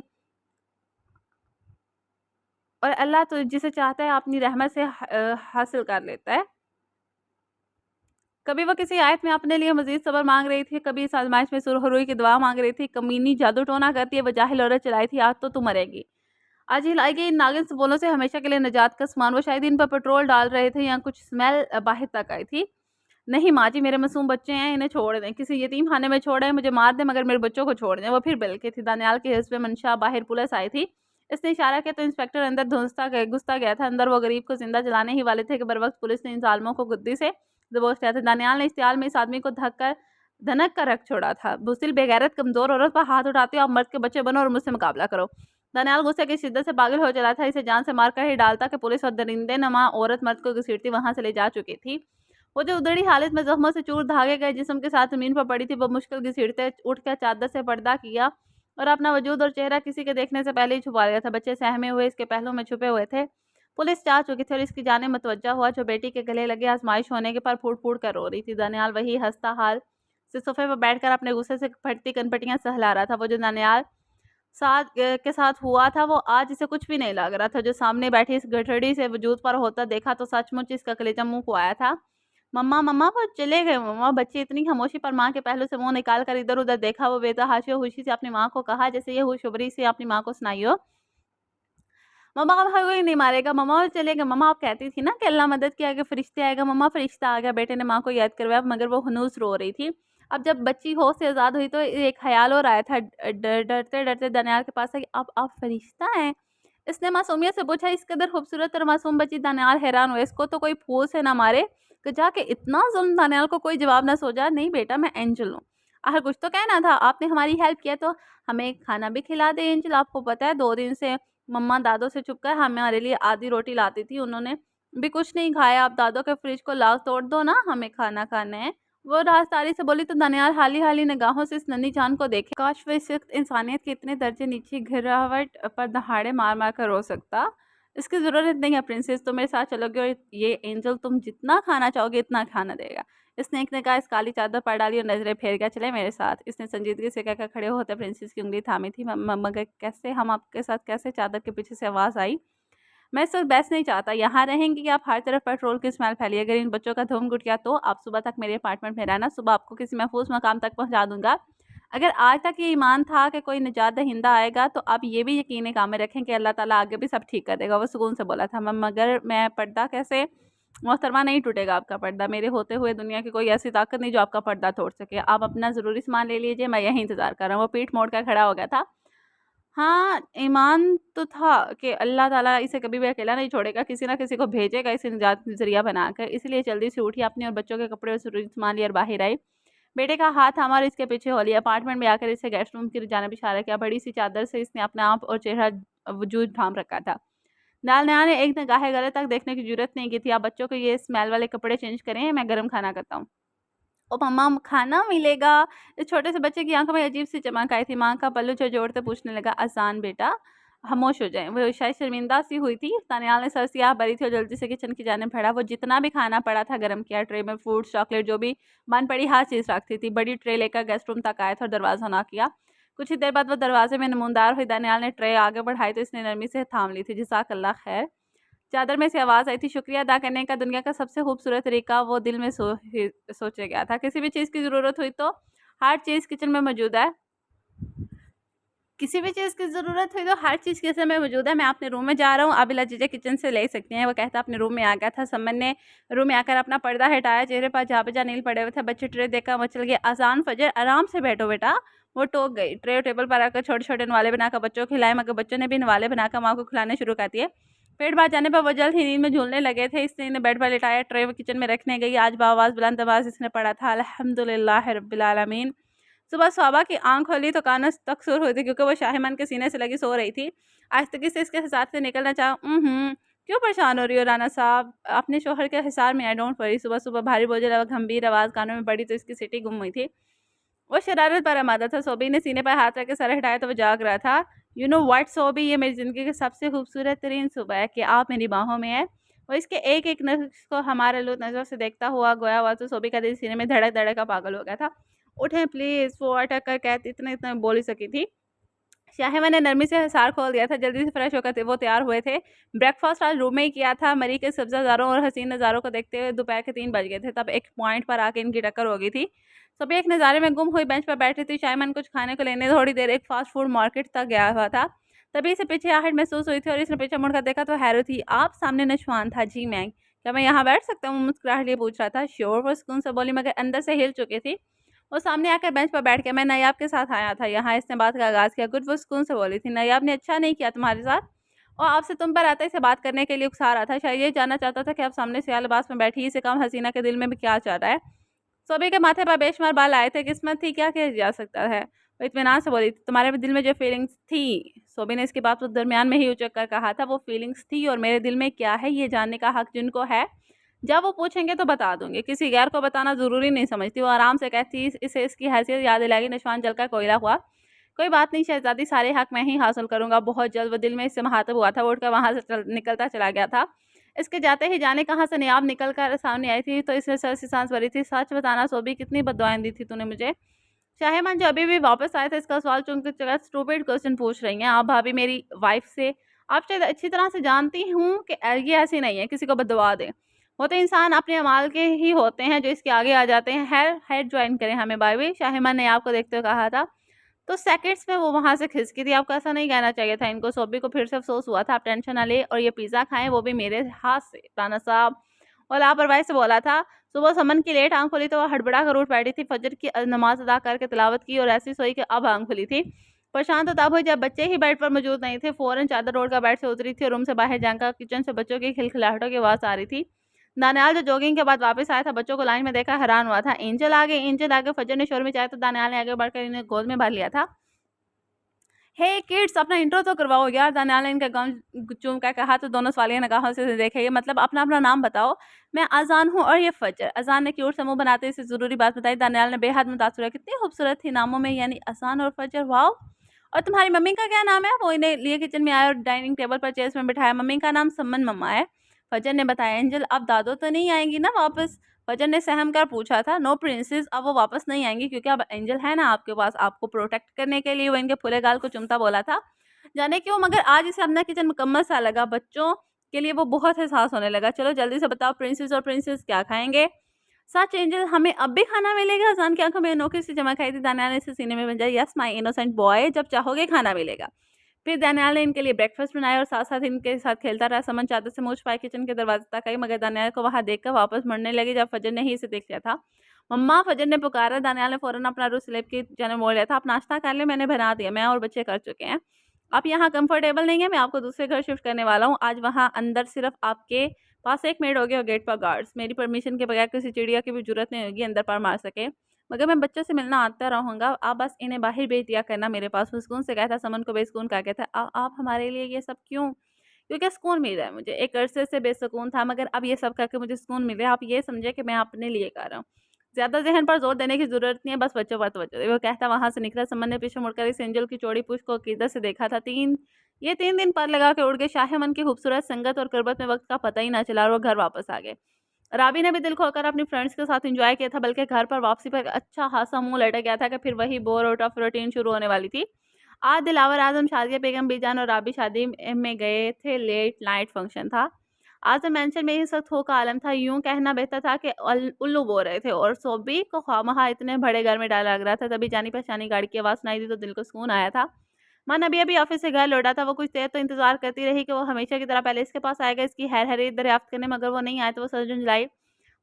और अल्लाह तो जिसे चाहता है अपनी रहमत से हासिल कर लेता है। कभी वो किसी आयत में अपने लिए मज़ीद सब्र माँग रही थी, कभी इस आज़माइश में सुरखरुई की दुआ माँग रही थी। कमीनी जादू टोना करती है, वो जाहिल औरत चलाई थी, आज तो तू मरेगी। आज हिलाई गई इन नागिन सबोलों से हमेशा के लिए निजात का सामान। वो शायद इन पर पेट्रोल डाल रहे थे या कुछ स्मेल बाहर तक आई थी। नहीं माँ जी, मेरे मासूम बच्चे हैं, इन्हें छोड़ दें, किसी यतीम खाने में छोड़ें, मुझे मार दें मगर मेरे बच्चों को छोड़ दें। वो फिर बिलखी थी। दानियाल के हिस्से मंशा बाहर पुलिस आई थी। इसने इशारा किया तो इंस्पेक्टर अंदर घुसता गया था। अंदर वो गरीब को जिंदा जलाने ही वाले थे कि बरवक्त पुलिस ने इन जालिमों को गुद्दी से दबोच लिया था। दानियाल ने इश्तियाल में इस आदमी को धनक कर रख छोड़ा था। बुज़दिल बेगैरत कमजोर औरत पर हाथ उठाते हो, आप मर्द के बच्चे बनो और मुझसे मुकाबला करो। दानियाल गुस्से की शिद्दत से पागल हो चला था। इसे जान से मार कर ही डालता कि पुलिस और दरिंदे नमा औरत मर्द को घसीटती वहां से ले जा चुकी थी। वो जो उधड़ी हालत में जख्मों से चूर धागे गए जिस्म के साथ जमीन पर पड़ी थी, वो मुश्किल घसीटते उठकर चादर से पर्दा किया और अपना वजूद और चेहरा किसी के देखने से पहले ही छुपा लिया था। बच्चे सहमे हुए इसके पहलू में छुपे हुए थे। पुलिस जा चुकी थी और इसकी जाने मतवज्जा हुआ जो बेटी के गले लगे आजमाइश होने के पर फूट फूट कर रो रही थी। दानियाल वही हंसता हाल से सोफे पर बैठकर अपने गुस्से से फटती कनपटियां सहला रहा था। वो जो दानियाल के साथ हुआ था वो आज इसे कुछ भी नहीं लग रहा था। जो सामने बैठी इस गठड़ी से वजूद पर होता देखा तो सचमुच इसका कलेजा मुंह को आया था। मम्मा मम्मा वो चले गए मम्मा। बच्चे इतनी खामोशी पर माँ के पहलू से मुंह निकाल कर इधर उधर देखा। वो बेतहाशा खुशी से अपनी माँ को कहा जैसे ये खुशखबरी से अपनी माँ को सुनाई हो। मम्मा अब कोई नहीं मारेगा मम्मा, और चलेगा मम्मा। आप कहती थी ना कि अल्लाह मदद किया कि फरिश्ते आएगा मम्मा, फरिश्ता आ गया। बेटे ने माँ को याद करवाया मगर वो हनूस रो रही थी। अब जब बच्ची होश से आज़ाद हुई तो एक ख्याल और आया था। डरते डरते दानियाल के पास है कि अब आप फरिश्ता हैं। इसने मासूमियत से पूछा। इस कदर खूबसूरत और मासूम बच्ची। दानियाल हैरान हुआ। इसको तो कोई फूल से ना मारे कि जाके इतना जुल्म। दानियाल को कोई जवाब ना सोचा। नहीं बेटा, मैं एंजल हूँ। आखिर कुछ तो कहना था। आपने हमारी हेल्प किया तो हमें खाना भी खिला दे एंजल। आपको पता है 2 दिन से मम्मा दादों से छुपकर हमारे लिए आधी रोटी लाती थी, उन्होंने भी कुछ नहीं खाया। आप दादों के फ्रिज को लाल तोड़ दो ना, हमें खाना खाना है। वो राजदारी से बोली तो दानियाल हाली हाली निगाहों से इस नन्ही जान को देखे। काश वो इस वक्त इंसानियत के इतने दर्जे नीचे गिरावट पर दहाड़े मार मार कर रो सकता। इसकी ज़रूरत नहीं है प्रिंसेस, तुम मेरे साथ चलोगे और ये एंजल तुम जितना खाना चाहोगे इतना खाना देगा। स्नेक ने कहा। इस काली चादर पर डाली और नजरें फेर गया। चले मेरे साथ। इसने संजीदगी से कहकर खड़े होते प्रिंसेस की उंगली थामी थी। मगर कैसे, हम आपके साथ कैसे? चादर के पीछे से आवाज़ आई। मैं इस वक्त बहस नहीं चाहता। यहाँ रहेंगी कि आप हर तरफ पेट्रोल की स्मेल फैली। अगर इन बच्चों का धूम घुट गया तो आप सुबह तक मेरे अपार्टमेंट में रहना। सुबह आपको किसी महफूज मकाम तक पहुँचा दूंगा। अगर आज तक ये ईमान था कि कोई निजात दहिंदा आएगा तो आप ये भी यकीन काम में रखें कि अल्लाह ताला आगे भी सब ठीक कर देगा। वो सुकून से बोला था। मगर मैं पर्दा कैसे? मोहतरमा, नहीं टूटेगा आपका पर्दा। मेरे होते हुए दुनिया की कोई ऐसी ताकत नहीं जो आपका पर्दा तोड़ सके। आप अपना ज़रूरी सामान ले लीजिए, मैं यहीं इंतज़ार कर रहा हूँ। वो पीठ मोड़ कर खड़ा हो गया था। हाँ, ईमान तो था कि अल्लाह ताला इसे कभी भी अकेला नहीं छोड़ेगा, किसी न किसी को भेजेगा इसे निजात ज़रिया बनाकर। इसलिए जल्दी से उठी, अपने और बच्चों के कपड़े और ज़रूरी सामान लिया और बाहर आई। बेटे का हाथ थामा और इसके पीछे हो लिया। अपार्टमेंट में आकर इसे गेस्ट रूम की जानिब इशारा किया। बड़ी सी चादर से इसने अपना आप और चेहरा वजूद ढांप रखा था। दानियाल ने एक निगाह गले तक देखने की जुर्रत नहीं की थी। आप बच्चों को ये स्मेल वाले कपड़े चेंज करें, मैं गर्म खाना करता हूँ। ओ मम्मा, खाना मिलेगा? इस छोटे से बच्चे की आंखों में अजीब सी चमक आई थी। माँ का पल्लू झकझोरते पूछने लगा। आसान बेटा, खामोश हो जाएं। वो शायद शर्मिंदा सी हुई थी। दानियाल ने सर सियाह भरी थी और जल्दी से किचन की जानिब बढ़ा। वो जितना भी खाना पड़ा था गर्म किया। ट्रे में फ्रूट्स, चॉकलेट, जो भी मन पड़ी हर चीज़ रखती थी। बड़ी ट्रे लेकर गेस्ट रूम तक आया था और दरवाज़ा नॉक किया। कुछ ही देर बाद वो दरवाजे में नमूनदार हुई। दानियाल ने ट्रे आगे बढ़ाई तो इसने नरमी से थाम ली थी। जज़ाकल्लाह खैर। चादर में से आवाज़ आई थी। शुक्रिया अदा करने का दुनिया का सबसे खूबसूरत तरीका वो दिल में सोचा गया था। किसी भी चीज़ की ज़रूरत हुई तो हर चीज़ किचन में मौजूद है। किसी भी चीज़ की ज़रूरत हुई तो हर चीज़ किचन में मौजूद है। मैं अपने रूम में जा रहा हूँ, आप बिला झिझक किचन से ले सकते हैं। वो कहता अपने रूम में आ गया था। समन ने रूम में आकर अपना पर्दा हटाया। चेहरे पर जा बजा नील पड़े हुए थे। बच्चे ट्रे देखकर मचल गए। आसान फजर, आराम से बैठो बेटा। वो टोक गई। ट्रे टेबल पर आकर छोटे छोटे नवाले बनाकर बच्चों को खिलाए, मगर बच्चों ने भी नवाले बनाकर माँ को खिलाने शुरू कर दिए। पेट भर जाने पर वो जल्द ही नींद में झूलने लगे थे। इसने इन्हें बेड पर लिटाया। ट्रे किचन में रखने गई। आज बावाज़ बुलंद आवाज़ इसने पढ़ा था, अल्हम्दुलिल्लाह रब्बिल आलमीन। सुबह स्वाबा की आंख खोली तो कानों तक सुर हुई थी क्योंकि वो शाहिमान के सीने से लगी सो रही थी। आहिस्तगी से इसके हिसाब से निकलना चाहा। क्यों परेशान हो रही हो राना साहब? अपने शोहर के हिसार में आई, डोंट वरी। सुबह सुबह भारी बोझल और गंभीर आवाज़ कानों में पड़ी तो इसकी सीटी गुम हुई थी। वो शरारत पर आमादा था। सोबी ने सीने पर हाथ रख के सर हटाया तो वो जाग रहा था। यू नो व्हाट सोबी, ये मेरी ज़िंदगी की सबसे खूबसूरत तरीन सुबह है कि आप मेरी बाहों में हैं। वो इसके एक एक नक्श को हमारे लुत्फ़ नज़र से देखता हुआ गोया हुआ तो सोबी का दिल सीने में धड़क धड़क का पागल हो गया था। उठें प्लीज़, वो अटक कर कहती इतना इतना बोल ही सकी थी। शाहिमा ने नरमी से हिसार खोल दिया था। जल्दी से फ्रेश होकर वो तैयार हुए थे। ब्रेकफास्ट आज रूम में ही किया था। मरी के सब्ज़ाज़ारों और हसीन नज़ारों को देखते हुए दोपहर के 3 बज गए थे। तब एक पॉइंट पर आके इनकी टक्कर हो गई थी। सभी एक नज़ारे में गुम हुई बेंच पर बैठी थी। शाइमन कुछ खाने को लेने थोड़ी देर एक फास्ट फूड मार्केट तक गया हुआ था। तभी इसे पीछे आहट महसूस हुई थी और इसने पीछे मुड़कर देखा तो हैरत थी। आप सामने नशवान था। जी मैं, क्या मैं यहाँ बैठ सकता हूँ? मुस्कुराहट लिए पूछ रहा था। श्योर, वो सुकून से बोली मगर अंदर से हिल चुकी थी। वो सामने आकर बेंच पर बैठ गया। मैं नायाब के साथ आया था यहाँ, इसने बात का आगाज़ किया। गुड, वो सुकून से बोली थी। नायाब ने अच्छा नहीं किया तुम्हारे साथ, और आपसे तुम पर आता इसे बात करने के लिए उकसा रहा था। शायद ये जानना चाहता था कि आप सामने सियाह लिबास में बैठी इसे कम हसीना के दिल में भी क्या चल रहा है। सोबी के माथे पर बेशुमार बाल आए थे। किस्मत थी, क्या किया जा सकता है। वो इत्मीनान से बोली, तुम्हारे दिल में जो फीलिंग्स थी। सोबी ने इसकी बात को दरमियान में ही उचक कर कहा था। वो फीलिंग्स थी और मेरे दिल में क्या है ये जानने का हक जिनको है, जब वो पूछेंगे तो बता दूंगी। किसी गैर को बताना जरूरी नहीं समझती। वो आराम से कहती, इसे इसकी हैसियत याद दिलाएगी। निशान जलकर कोयला हुआ। कोई बात नहीं शहजादी, सारे हक मैं ही हासिल करूंगा बहुत जल्द। वो दिल में इससे महातब हुआ था। वो उठकर वहां से निकलता चला गया था। इसके जाते ही जाने कहाँ से नायाब निकल कर सामने आई थी तो इसने सर से सांस भरी थी। सच बताना सोबी, कितनी बददुआएं दी थी तूने मुझे। शाहिमान जो अभी भी वापस आए थे इसका सवाल चुनकर जगह स्टूपिड क्वेश्चन पूछ रही हैं आप। भाभी मेरी वाइफ से आप शायद अच्छी तरह से जानती हूँ कि ये ऐसी नहीं है किसी को बददुआ दे। वो तो इंसान अपने अमाल के ही होते हैं जो इसके आगे आ जाते हैं। हेड ज्वाइन करें हमें भाभी, शाहिमान ने आपको देखते हुए कहा था। तो सेकंड्स में वो वहां से खिसकी थी। आपको ऐसा नहीं कहना चाहिए था इनको। सोबी को फिर से अफसोस हुआ था। आप टेंशन ना ले और ये पिज़्ज़ा खाएं, वो भी मेरे हाथ से। राना साहब और लापरवाही से बोला था। सुबह समन की लेट आंख खुली तो वह हड़बड़ा कर उठ बैठी थी। फजर की नमाज अदा करके तिलावत की और ऐसी सोई कि अब आंख खुली थी। परेशान तो तब हुई जब बच्चे ही बेड पर मौजूद नहीं थे। फौरन चादर ओढ़कर बेड से उतरी थी और रूम से बाहर जाकर किचन से बच्चों की खिलखिलाहटों की आवाज़ आ रही थी। दानियाल जो जॉगिंग के बाद वापस आया था बच्चों को लाइन में देखा हैरान हुआ था। एंजल आ गए, एंजल आ गए। फजर ने शोर मचाया तो दानियाल ने आगे बढ़कर इन्हें गोद में भर लिया था। हे किड्स, अपना इंट्रो तो करवाओ यार। दानियाल ने इनका गाउन चूम कर कहा तो दोनों सवालिया निगाहों से देखे। ये मतलब अपना अपना नाम बताओ। मैं अजान हूँ और ये फजर। अजान ने क्यूट से मुंह बनाते इसे जरूरी बात बताई। दानियाल ने बेहद मुतासर हुआ। कितनी खूबसूरत थी नामों में, यानी अजान और फजर। वाओ, और तुम्हारी मम्मी का क्या नाम है? वो इन्हें लिए किचन में आया और डाइनिंग टेबल पर चेयर्स में बिठाया। मम्मी का नाम समन मम्मा है, फजर ने बताया। एंजल, अब दादो तो नहीं आएंगी ना वापस? फजर ने सहम कर पूछा था। नो प्रिंसेस, अब वो वापस नहीं आएंगी क्योंकि अब एंजल है ना आपके पास, आपको प्रोटेक्ट करने के लिए। वो इनके फुले गाल को चुमता बोला था। जाने क्यों मगर आज इसे अपना किचन मुकम्मल सा लगा। बच्चों के लिए वो बहुत एहसास होने लगा। चलो जल्दी से बताओ प्रिंसेस और प्रिंसेस क्या खाएंगे? सच एंजल, हमें अब भी खाना मिलेगा? अजान की आंखों में अनोखी सी चमक आई थी। दानियाल ने इसे सीने में बजाई। यस माई इनोसेंट बॉय, जब चाहोगे खाना मिलेगा। फिर दानियाल ने इनके लिए ब्रेकफास्ट बनाया और साथ साथ इनके साथ खेलता रहा। समन चादर से मुंह छुपाए किचन के दरवाजे तक आई मगर दानियाल को वहां देखकर वापस मुड़ने लगी जब फजर ने ही इसे देख लिया था। मम्मा, फजर ने पुकारा। दानियाल ने फौरन अपना रुख स्लेब की जानब मोड़ लिया था। आप नाश्ता कर ले, मैंने बना दिया, मैं और बच्चे कर चुके हैं। आप यहाँ कंफर्टेबल नहीं है, मैं आपको दूसरे घर शिफ्ट करने वाला हूँ। आज वहाँ अंदर सिर्फ आपके पास एक मेड होगी और गेट पर गार्ड्स। मेरी परमिशन के बगैर किसी चिड़िया की भी जरूरत नहीं होगी अंदर पर मार सके। मगर मैं बच्चों से मिलना आता रहूँगा, आप बस इन्हें बाहर भेज दिया करना मेरे पास। वो सुकून से कहता। समन को बेसुकून कहा कहता। आप हमारे लिए ये सब क्यों? क्योंकि सुकून मिल रहा है मुझे। एक अरसे से बेसुकून था मगर अब ये सब करके मुझे सुकून मिल रहा है। आप ये समझे कि मैं अपने लिए कर रहा हूँ। ज्यादा जहन पर जोर देने की जरूरत नहीं है, बस बच्चों पर तवज्जो दे। वो कहता वहां से निकला। समन ने पीछे मुड़कर इस एंजल की चौड़ी पूछ को अकीदत से देखा था। 3 दिन पर लगा के उड़ गए। शाहमन की खूबसूरत संगत और कुर्बत में वक्त का पता ही ना चला और वो घर वापस आ गए। राबी ने भी दिल खोकर अपनी फ्रेंड्स के साथ एंजॉय किया था, बल्कि घर पर वापसी पर अच्छा खासा मुंह लटक गया था कि फिर वही बोर और टफ रूटीन शुरू होने वाली थी। आज दिलावर आजम, शादिया बेगम, बीजान और राबी शादी में गए थे। लेट नाइट फंक्शन था। आजम मेंशन में इस वक्त हो का आलम था। यूं कहना बेहतर था कि उल्लू बो रहे थे और सोबी को ख्वामहा इतने बड़े घर में डाला लग रहा था। तभी जानी पहचानी गाड़ी की आवाज़ सुनाई दी तो दिल को सुकून आया था। मन अभी अभी ऑफिस से घर लौटा था। वो कुछ देर तो इंतजार करती रही कि वो हमेशा की तरह पहले इसके पास आएगा इसकी हैरियत दरियाफ्त करने, मगर वो नहीं आया तो वो सर झुंझलाई।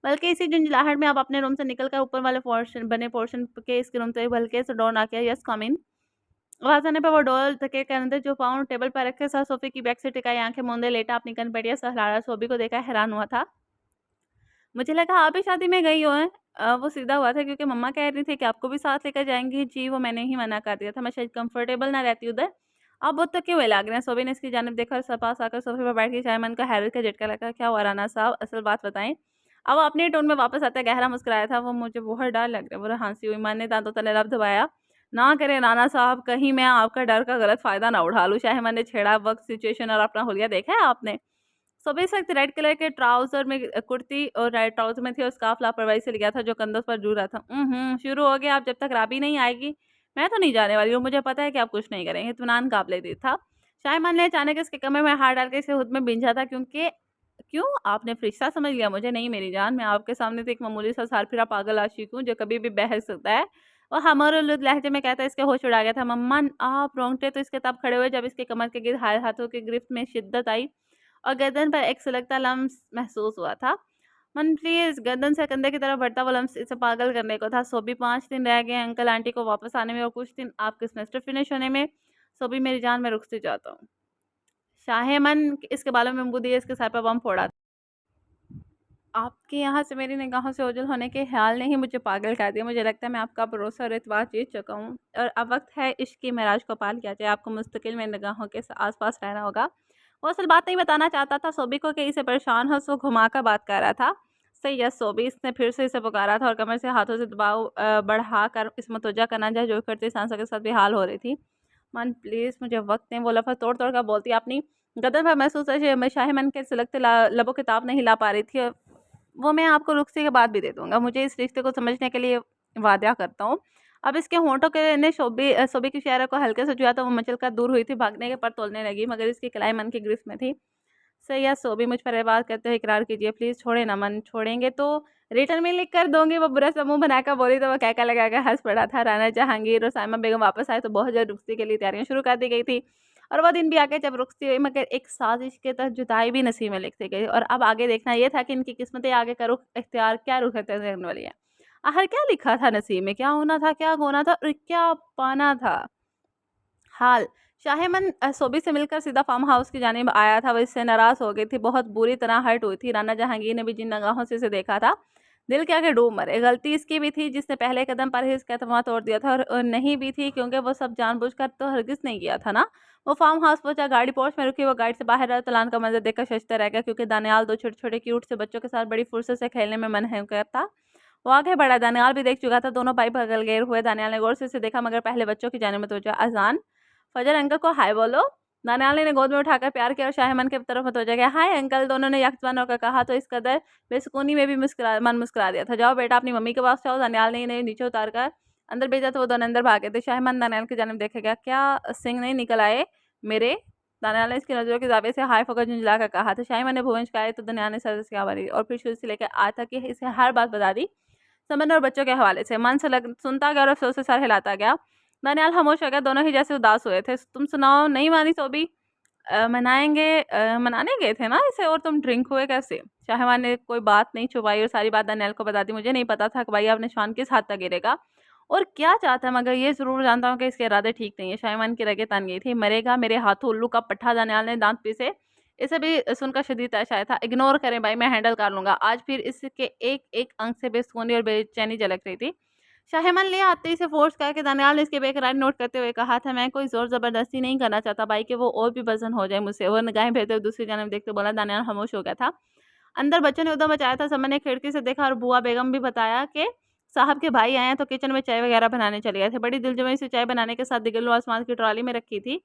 बल्कि इसी झुंझलाहट में अब अपने रूम से निकलकर ऊपर वाले पोर्शन के इसके रूम से हल्के से डोर ना किया। यस कम इन। आवाज आने पर वो डोर धके के अंदर जो पाँव टेबल पर रखे साथ सोफे की बैक से टिकाई आंखें मूंदे लेटा अपनी कनपटिया सहला। सोबी को देखा हैरान हुआ था। मुझे लगा आप भी शादी में गई हो हैं। वो सीधा हुआ था क्योंकि मम्मा कह रही थी कि आपको भी साथ लेकर जाएंगी। जी, वो मैंने ही मना कर दिया था, मैं शायद कंफर्टेबल ना रहती उधर। आप वो तो क्यों लाग रहे हैं? सोबी ने इसकी जानिब देखा और सब पास आकर सोफे पर बैठ के चाय मन का हैरत का झटका लगा। क्या हुआ राना साहब, असल बात बताएं। अब वो अपने टोन में वापस आता गहरा मुस्कुराया था। वो मुझे बहुत डर लग रहा है। वो हंसी हुई। मन ने दांतों तले लब दबाया। ना करें राना साहब, कहीं मैं आपका डर का गलत फायदा ना उठा लूँ। शाहमन ने छेड़ा। वक्त, सिचुएशन और अपना हुलिया देखा है आपने? सुबह इस वक्त रेड कलर के ट्राउजर में कुर्ती और रेड ट्राउजर में थी और स्कार्फ लापरवाही से लिया था जो कंधों पर झूल रहा था। शुरू हो गया। आप जब तक राबी नहीं आएगी मैं तो नहीं जाने वाली हूँ। मुझे पता है कि आप कुछ नहीं करेंगे। इत्मीनान काबिल दी था। शायमान ने अचानक इसके कमरे में हाथ डाल के इसे खुद में बिंझा था। क्योंकि क्यों आपने फरिश्ता समझ लिया मुझे? नहीं मेरी जान, मैं आपके सामने तो एक मामूली सा सालफिरा पागल आशिक हूँ जो कभी भी बहक सकता है। और हमारे लहजे में कहता है। इसके होश उड़ा गया था। मम्मा, आप रोंगटे तो इसके तब खड़े हुए जब इसके कमर के गिर हाथों की गिरफ्त में शिद्दत आई और गर्दन पर एक सुलगता लम्स महसूस हुआ था। मन प्लीज़ गर्दन से कंधे की तरफ बढ़ता वो लम्स इसे पागल करने को था। सो भी 5 दिन रह गए हैं अंकल आंटी को वापस आने में और कुछ दिन आपके सेमेस्टर फिनिश होने में। सो भी मेरी जान मैं रुक से जाता हूँ। शाहे-मन इसके बालों में बूंदी है, इसके सर पर बम फोड़ा। आपके यहाँ से मेरी निगाहों से ओझल होने के ख़्याल ने ही मुझे पागल कर दिया। मुझे लगता है मैं आपका भरोसा और एतबार जीत चुका हूँ और अब वक़्त है इश्क की मेराज को पार किया जाए। आपको मुस्तकिल मेरी निगाहों के आस-पास रहना होगा। वो असल बात नहीं बताना चाहता था सोबी को कि इसे परेशान हो, सो घुमाकर बात कर रहा था। सही है सोबी, इसने फिर से इसे पुकारा था और कमर से हाथों से दबाव बढ़ाकर इसे मुतवज्जा करना चाहे जो करती सांसों के साथ बेहाल हो रही थी। मन प्लीज़ मुझे वक़्त दें, वो लफ़्ज़ तोड़-तोड़ कर बोलती अपनी गदर पर महसूस है शाहे-मन के सिलकते लबों की ताब नहीं ला पा रही थी। वो मैं आपको रुखसती के बाद भी दे दूँगा। मुझे इस रिश्ते को समझने के लिए वादा करता हूँ। अब इसके होंठों के ने शोबी की चेहरे को हल्के से छुआ तो वो मचल कर दूर हुई थी, भागने के पर तोलने लगी, मगर इसकी कलाई मन की गिरफ्त में थी। सही है सोबी, मुझ पर एतबार करते हुए इकरार कीजिए प्लीज़, छोड़े ना मन, छोड़ेंगे तो रिटर्न में लिख कर दूँगी। वो बुरा सा मुँह बनाकर बोली तो वो कहका लगाकर हँस पड़ा था। राना जहांगीर और साइमा बेगम वापस आए तो बहुत जल्द रुखसती के लिए तैयारियाँ शुरू कर दी गई थी। और वो दिन भी आ गए जब रुखसती हुई, मगर एक साजिश के तहत जुदाई भी नसीब में लिख दी गई और अब आगे देखना ये था कि इनकी किस्मतें आगे का रुख इख्तियार क्या रुख इख्तियार करने वाली है। आखिर क्या लिखा था नसीब में, क्या होना था, क्या खोना था और क्या पाना था। हाल शाहेमन सोबी से मिलकर सीधा फार्म हाउस की जानिब आया था। वो इससे नाराज़ हो गई थी, बहुत बुरी तरह हर्ट हुई थी। राना जहांगीर ने भी जिन निगाहों से इसे देखा था, दिल के आगे डूब मरे। गलती इसकी भी थी जिसने पहले कदम पर ही इसका एतमाद तोड़ दिया था और नहीं भी थी क्योंकि वो सब जानबूझकर तो हरगिज़ नहीं किया था ना। वो फार्म हाउस पहुंचा, गाड़ी पोर्च में रुकी। वो गाड़ी से बाहर आया, तलान का मंजर देखकर शशता रह गया क्योंकि दानियाल दो छोटे-छोटे क्यूट से बच्चों के साथ बड़ी फुर्सत से खेलने में मन है था। वो आगे बढ़ा, दानियाल भी देख चुका था। दोनों भाई बगल हुए। दानियाल ने गौर से इसे देखा मगर पहले बच्चों की जानिब मुतवज्जो। अज़ान फजर अंकल को हाय बोलो। नानियाल ने गोद में उठाकर प्यार किया और शाहमन की तरफ मुतवज्जो किया। हाय अंकल, दोनों ने यकजबान होकर कहा तो इस कदर बेसुकूनी में भी मन मुस्कुरा दिया था। जाओ बेटा अपनी मम्मी के पास जाओ। दानियाल ने इन्हें नीचे उतार कर अंदर भेजा तो वो दोनों अंदर भागे थे। शाहमन दानियाल की जानिब देखे गया। क्या सिंह नहीं निकल आए मेरे? दानियाल ने इसकी नजरों के जावे से हाय फकर झुंझला कर कहा था। शाहमन ने भुवंश का तो दानियाल ने सर से आवाज़ दी और फिर शुरू से लेकर आज तक की इसे हर बात बता दी, समन और बच्चों के हवाले से। मन से सुनता गया और अफसोस से सर हिलाता गया। दानियाल खामोश हो गया, दोनों ही जैसे उदास हुए थे। तुम सुनाओ, नहीं मानी सोबी? मनाने गए थे ना इसे और तुम ड्रिंक हुए कैसे? शाहवान ने कोई बात नहीं छुपाई और सारी बात दानियाल को बता दी। मुझे नहीं पता था कि भाई अपने शान किस हद तक गिरेगा और क्या चाहता है, मगर ये ज़रूर जानता हूँ कि इसके इरादे ठीक नहीं है। शाहवान की रगें तन गई थी। मरेगा मेरे हाथों उल्लू का पट्ठा, दानियाल ने दांत पीसे। इसे भी सुनकर शदीद तशा था। इग्नोर करें भाई, मैं हैंडल कर लूँगा। आज फिर इसके एक-एक अंग से बेसुकूनी और बेचैनी झलक रही थी। शाहमन ले आते ही इसे फ़ोर्स करके दानियाल ने इसके बेकरार नोट करते हुए कहा था, मैं कोई ज़ोर ज़बरदस्ती नहीं करना चाहता भाई कि वो और भी बज़न हो जाए मुझसे। वो निगाहें फेरते हुए दूसरी जानब देखते बोला। दानियाल खामोश हो गया था। अंदर बच्चों ने उधम मचाया था। समन ने खिड़की से देखा और बुआ बेगम भी बताया कि साहब के भाई आए हैं तो किचन में चाय वगैरह बनाने चले गए थे। बड़ी दिलजमी से चाय बनाने के साथ दिगल्लो आसमान की ट्रॉली में रखी थी।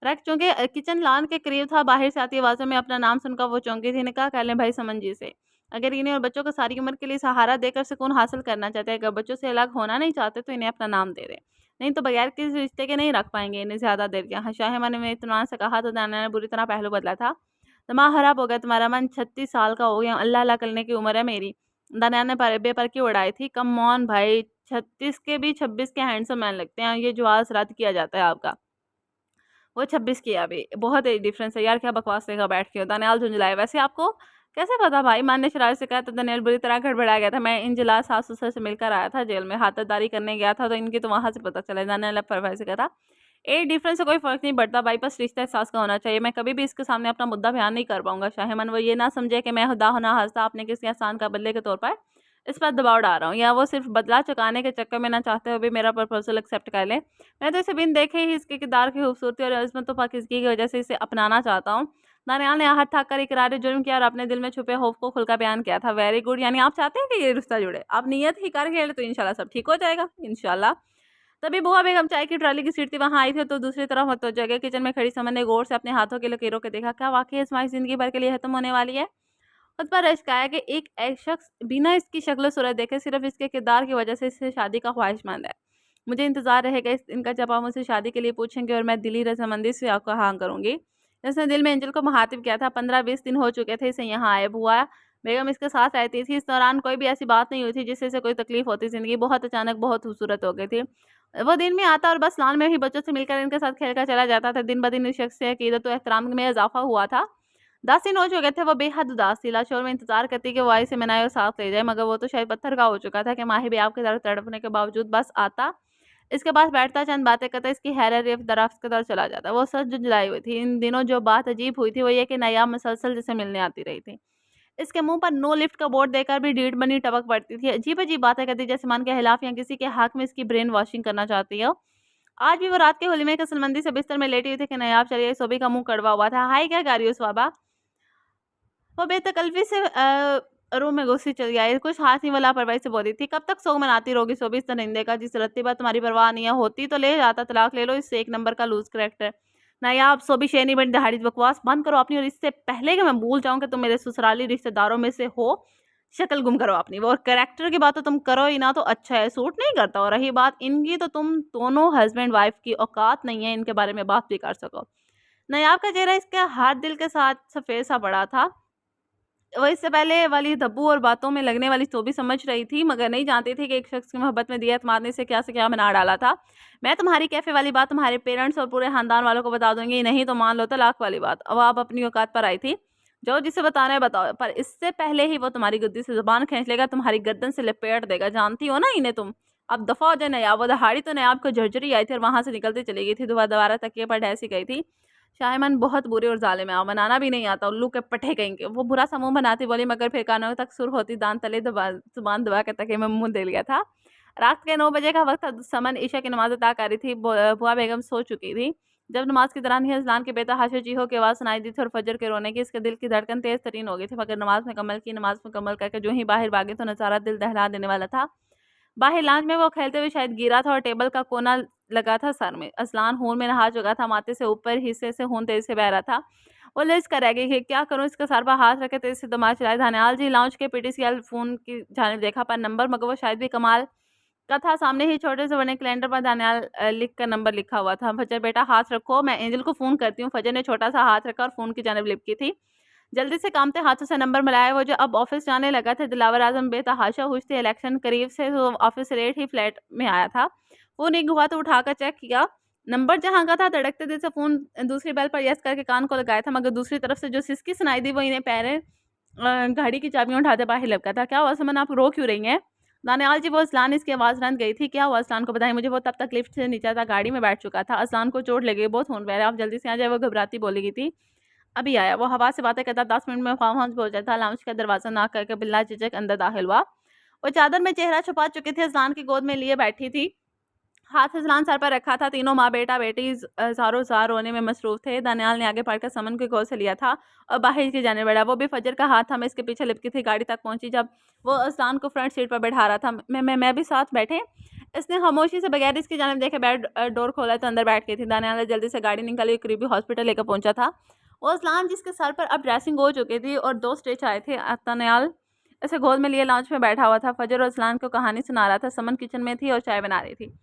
रख चूँकि किचन लॉन के करीब था, बाहर से आती आवाज़ों में अपना नाम सुनकर वो चौंकी थी। ने कहा कह लें भाई समन जी से, अगर इन्हें और बच्चों को सारी उम्र के लिए सहारा देकर सुकून हासिल करना चाहते हैं, अगर बच्चों से अलग होना नहीं चाहते तो इन्हें अपना नाम दे दें, नहीं तो बगैर किसी रिश्ते के नहीं रख पाएंगे इन्हें ज़्यादा देर के। हाँ शाहमन ने इत्मीनान से कहा तो दानियाल ने बुरी तरह पहलू बदला था। दिमाग खराब हो गया तुम्हारा, मन 36 साल का हो गया, अल्लाह अल्लाह करने की उम्र है मेरी। दानियाल ने बेपरखी उड़ाई थी। कम ऑन भाई, 36 के भी 26 के हैंडसम मैन लगते हैं, ये जो आज रात किया जाता है आपका, वो 26 की है अभी। बहुत ही डिफरेंस है यार, क्या बकवास लेकर बैठ के हो। दानियाल झुंझलाए। वैसे आपको कैसे पता भाई? मान ने शरारत से कहा तो दानियाल बुरी तरह गड़बड़ा गया था। मैं इन जिला सास ससुर से मिलकर आया था जेल में, हाथादारी करने गया था तो इनकी तो वहाँ से पता चला। दानियाल परवाह से कहा, एज डिफरेंस से कोई फ़र्क नहीं पड़ता भाई, बस रिश्ता एहसास का होना चाहिए। मैं कभी भी इसके सामने अपना मुद्दा बयान नहीं कर पाऊंगा। शाहमन वो ये ना समझे कि मैं खुदा होना हंसता अपने किसी एहसान का बदले के तौर पर इस पर दबाव डाल रहा हूँ, या वो सिर्फ बदला चुकाने के चक्कर में ना चाहते हुए भी मेरा प्रपोजल एक्सेप्ट कर ले। मैं तो इसे बिन देखे ही इसके किरदार की खूबसूरती और इस्मत तो पाकिज़गी की वजह से इसे अपनाना चाहता हूँ। दानियाल ने आहट ठाक कर इकरार जुर्म किया और अपने दिल में छुपे खौफ को खुलकर बयान किया था। वेरी गुड, यानी आप चाहते हैं कि ये रिश्ता जुड़े, आप नियत ही कर खेले तो इंशाल्लाह सब ठीक हो जाएगा इंशाल्लाह। तभी बुआ बेगम चाय की ट्राली की सीट थी, वहां आई थी तो दूसरी तरफ मुतवज्जो गए। किचन में खड़ी समन ने गौर से अपने हाथों के लकीरों को देखा। क्या वाकई इसमाइल जिंदगी भर के लिए खत्म होने वाली है? खुद पर रश्क आया कि एक शख्स बिना इसकी शक्ल सूरत देखे सिर्फ इसके किरदार की वजह से इससे शादी का ख्वाहिशमंद है। मुझे इंतजार रहेगा इस दिन का जब आप मुझसे शादी के लिए पूछेंगे और मैं दिली रजामंदी से आपको हाँ करूंगी। इसने दिल में एंजल को मुखातिब किया था। 15-20 दिन हो चुके थे इसे यहाँ आए। बुआ बेगम इसके साथ रहती थी। इस दौरान कोई भी ऐसी बात नहीं हुई थी जिससे इसे कोई तकलीफ होती। जिंदगी बहुत अचानक बहुत खूबसूरत हो गई थी। वो दिन में आता और बस लॉन में ही बच्चों से मिलकर इनके साथ खेलकर चला जाता था। दिन ब दिन इस शख्स से अकीदत और एहतराम में इजाफा हुआ था। 10 दिन हो चुके थे, वो बेहद उदास थी, लाशोर में इंतज़ार करती कि वो आई से मनाए और साथ ले जाए, मगर वो तो शायद पत्थर का हो चुका था कि माही भी आपकी तरफ तड़पने के बावजूद बस आता, इसके पास बैठता, चंद बातें करता, इसकी हैरत दराफ्त की तरफ चला जाता। वो सच जुझलाई हुई थी। इन दिनों जो बात अजीब हुई थी वो ये कि नायाब मुसलसल जिसे मिलने आती रही थी। इसके मुँह पर नो लिफ्ट का बोर्ड देखकर भी डीठ बनी टपक पड़ती थी। अजीब-अजीब बातें करती जैसे मन के खिलाफ या किसी के हक में इसकी ब्रेन वॉशिंग करना चाहती हो। आज भी वो रात के होली में कसलमंदी से बिस्तर में लेटी हुई थी कि नायाब चली, सोबी का मुँह कड़वा हुआ था। हाय क्या गा रही हो स्वाबा? वो बेतकल्फ़ी से रूम में घुसी चली आई। कुछ हाथ नहीं वो लापरवाही से बोली थी, "कब तक शौक मनाती रहोगी शोबी इस दरिंदे का? जिस रत्ती बात तुम्हारी परवाह नहीं है, होती तो ले जाता, तलाक ले लो, इससे एक नंबर का लूज़ करैक्टर। नायाब शोबी शेरनी बनी दहाड़ी, बकवास बंद करो अपनी और इससे पहले कि मैं भूल जाऊँ कि तुम मेरे ससुराली रिश्तेदारों में से हो, शक्ल गुम करो अपनी। वो और करैक्टर की बात तो तुम करो ही ना तो अच्छा है, सूट नहीं करता। और रही बात इनकी तो तुम दोनों हस्बैंड वाइफ की औकात नहीं है इनके बारे में बात भी कर सको।" नायाब का चेहरा इसके हाथ दिल के साथ सफ़ेद-सा पड़ा था। वो इससे पहले वाली दब्बू और बातों में लगने वाली तो भी समझ रही थी, मगर नहीं जानती थी कि एक शख्स की मोहब्बत में दियत मारने से क्या बना डाला था। मैं तुम्हारी कैफ़े वाली बात तुम्हारे पेरेंट्स और पूरे ख़ानदान वालों को बता दूँगी, नहीं तो मान लो तलाक वाली बात। अब आप अपनी औकात पर आई थी, जाओ जिसे बताना है बताओ, पर इससे पहले ही वो तुम्हारी गद्दी से ज़ुबान खींच लेगा, तुम्हारी गर्दन से लपेट देगा, जानती हो ना इन्हें तुम। अब दफ़ा हो जाए नयाब। वो दहाड़ी तो नयाब को झरझरी आई थी और वहाँ से निकलती चली गई थी, दोबारा तकिए पर ढैसी गई थी। शायमन बहुत बुरे और ज़ालिम है, बनाना भी नहीं आता, उल्लू के पट्टे कहीं के। वो बुरा सा मुँह बनाती बोली, मगर फिर कानों तक सुर होती, दाँत तले ज़ुबान दबा के तकिए में मुँह दे लिया था। रात के 9 बजे का वक़्त था, समन ईशा की नमाज़ अता कर रही थी। बुआ बेगम सो चुकी थी। जब नमाज़ के दौरान ही अज़लान के बेतहाशा चीखों की आवाज़ सुनाई दी थी और फजर के रोने की, इसके दिल की धड़कन तेज़ तरीन हो गई थी, मगर नमाज़ मुकम्मल करके जो ही बाहर भागी तो नज़ारा दिल दहला देने वाला था। बाहर लॉन्ज में वो खेलते हुए शायद गिरा था और टेबल का कोना लगा था सर में। असलान खून में नहा चुका था, माथे से ऊपर हिस्से से खून तेज़ी से बह रहा था। वो लिज़ कर रह गई कि क्या करूँ? इसके सर पर हाथ रखे तेज़ी से दिमाग चलाए। धनियाल जी लॉन्ज के पीटीसीएल फ़ोन की जानिब देखा, पर नंबर मगर वो शायद भी कमाल का था। सामने ही छोटे से बने कैलेंडर पर दानियाल लिख कर नंबर लिखा हुआ था। फजर बेटा हाथ रखो, मैं एंजल को फ़ोन करती हूँ। फजर ने छोटा सा हाथ रखा और फ़ोन की जानिब लिपकी थी। जल्दी से कांपते हाथों से नंबर मिलाया। वो जो अब ऑफिस जाने लगा था, दिलावर आज़म बेतहाशा खुश थे। इलेक्शन करीब से तो ऑफिस से लेट ही फ्लैट में आया था। फ़ोन रिंग हुआ तो उठाकर चेक किया। नंबर जहाँ का था, धड़कते दिल से फ़ोन दूसरी बेल पर यस करके कान को लगाया था, मगर दूसरी तरफ से जो सिसकी सुनाई दी वो इन्हें पैरें गाड़ी की चाबियाँ उठाते बाहर लपका था। "क्या हुआ सुमन, आप रो क्यों रही हैं?" दानियाल जी, वो असलान, इसकी आवाज़ रंध गई थी। "क्या हुआ असलान को बताएँ मुझे, वो तब तक लिफ्ट से नीचे था, गाड़ी में बैठ चुका था। असलान को चोट लगी है, बहुत खून बह रहा है, आप जल्दी से आ जाइए।" वो घबराती बोली गई थी। "अभी आया।" वो हवा से बातें करता 10 मिनट में फार्म हाउस पहुँचा था। लाउंज का दरवाज़ा नॉक करके बिला झिझक अंदर दाखिल हुआ। वो चादर में चेहरा छुपा चुकी थी, अज़लान की गोद में लिए बैठी थी। हाथ अज़लान सर पर रखा था। तीनों माँ बेटा-बेटी ज़ारो-ज़ार रोने में मसरूफ़ थे। दानियाल ने आगे बढ़कर समन को गोद से लिया था और बाहर की जाने बढ़ा। वो भी फजर का हाथ थामे इसके पीछे लिपटी थी। गाड़ी तक पहुँची जब वो अज़लान को फ्रंट सीट पर बैठा रहा था। मैं भी साथ बैठे। इसने खामोशी से बगैर इसकी जानिब देखे डोर खोला तो अंदर बैठ गई थी। दानियाल ने जल्दी से गाड़ी निकाली, करीबी हॉस्पिटल लेकर पहुँचा था। वो अज़लान जिसके सर पर अब ड्रेसिंग हो चुकी थी और 2 स्टिच आए थे। दानियाल इसे गोद में लिए लाउंज में बैठा हुआ था। फजर और अज़लान को कहानी सुना रहा था। समन किचन में थी और चाय बना रही थी।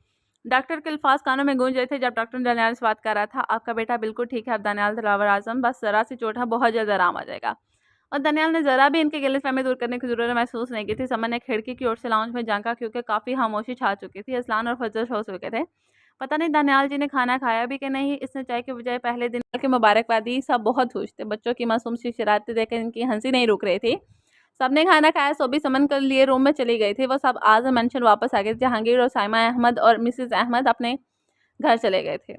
डॉक्टर के अल्फाज कानों में गूंज रहे थे जब डॉक्टर दानियाल से बात कर रहा था। "आपका बेटा बिल्कुल ठीक है अब दानियाल दिलावर आज़म, बस ज़रा सी चोट है, बहुत जल्द आराम आ जाएगा।" और दानियाल ने ज़रा भी इनकी गलतफ़हमी दूर करने की ज़रूरत महसूस नहीं की थी। समन ने खिड़की की ओर से लाउंज में झाँका, क्योंकि काफ़ी खामोशी छा चुकी थी। असलान और फजर सो चुके थे। पता नहीं दानियाल जी ने खाना खाया भी कि नहीं। इसने चाय के बजाय पहले दिन की मुबारकबाद दी। सब बहुत खुश थे। बच्चों की मासूम सी शरारतें देखकर इनकी हंसी नहीं रुक रही थी। सबने खाना खाया, सोबी समन के लिए रूम में चली गई थी। वो सब आज़म मेंशन वापस आ गए थे। जहांगीर और साइमा अहमद और मिसेस अहमद अपने घर चले गए थे।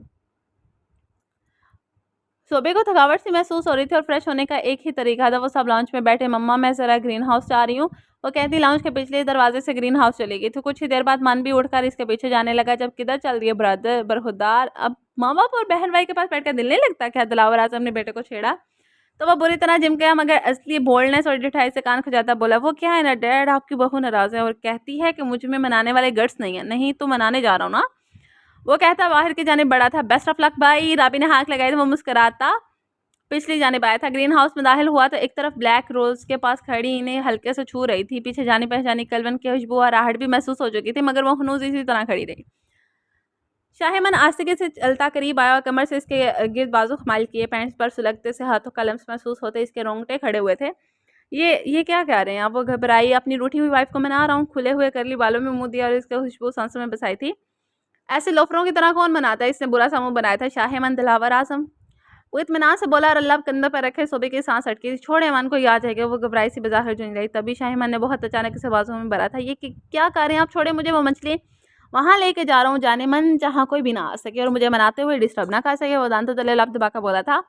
शोबे को थकावट सी महसूस हो रही थी और फ्रेश होने का एक ही तरीका था। वो सब लाउंज में बैठे। "मम्मा मैं ज़रा ग्रीन हाउस जा रही हूँ।" वो कहती लाउंज के पिछले दरवाजे से ग्रीन हाउस चली गई थी। कुछ ही देर बाद मन भी उठकर इसके पीछे जाने लगा। "जब किधर चल रही है ब्रदर बरखुरदार? अब माँ बाप और बहन भाई के पास बैठकर दिल नहीं लगता क्या?" दिलावर आज़म ने बेटे को छेड़ा तो वह बुरी तरह जिम गया, मगर असली बोल्डनेस और ढिठाई से कान खुजाता बोला, "वो क्या है ना डैड, आपकी बहू नाराज़ है और कहती है कि मुझ में मनाने वाले गट्स नहीं है। नहीं तो मनाने जा रहा हूँ ना।" वो कहता बाहर की जानिब बढ़ा था। "बेस्ट ऑफ लक भाई।" राबी ने हाँक लगाई तो वो मुस्कुराता पिछली जानिब आया था। ग्रीन हाउस में दाखिल हुआ तो एक तरफ ब्लैक रोज के पास खड़ी इन्हें हल्के से छू रही थी। पीछे जानी पहचानी कलवन की खुशबू और आहट भी महसूस हो चुकी थी, मगर वो हनूज इसी तरह खड़ी रही। शाहिमन आस्तिके से चलता करीब आया और कमर से इसके गिर्द बाजू खमाल किए। पैंट पर सुलगते से हाथों का लम्स महसूस होते इसके रोंगटे खड़े हुए थे। ये क्या कह रहे हैं आप? वो घबराई। "अपनी रूठी हुई वाइफ को मना रहा हूँ।" खुले हुए करली बालों में मुँह दिया और इसके खुशबू सांसों में बसाई थी। "ऐसे लोफरों की तरह कौन मनाता है?" इसने बुरा सा मुँह बनाया था। "शाहिमन दिलावर आज़म।" वो इत्मीनान से बोला और अल्लाह कंधे पर रखे सोबे की सांस अटकी थी। छोड़े ईमान को याद है कि वो घबराई सी बाहर झूम रही। तभी शाहीमान ने बहुत अचानक से आवाज़ों में भरा था, ये क्या कर रहे हैं आप? छोड़े मुझे, वो मछली वहाँ लेके जा रहा हूँ, जाने मन जहाँ कोई भी ना आ सके और मुझे मनाते हुए डिस्टर्ब ना कर सके। वो दांतों तले लब दबा कर बोला था।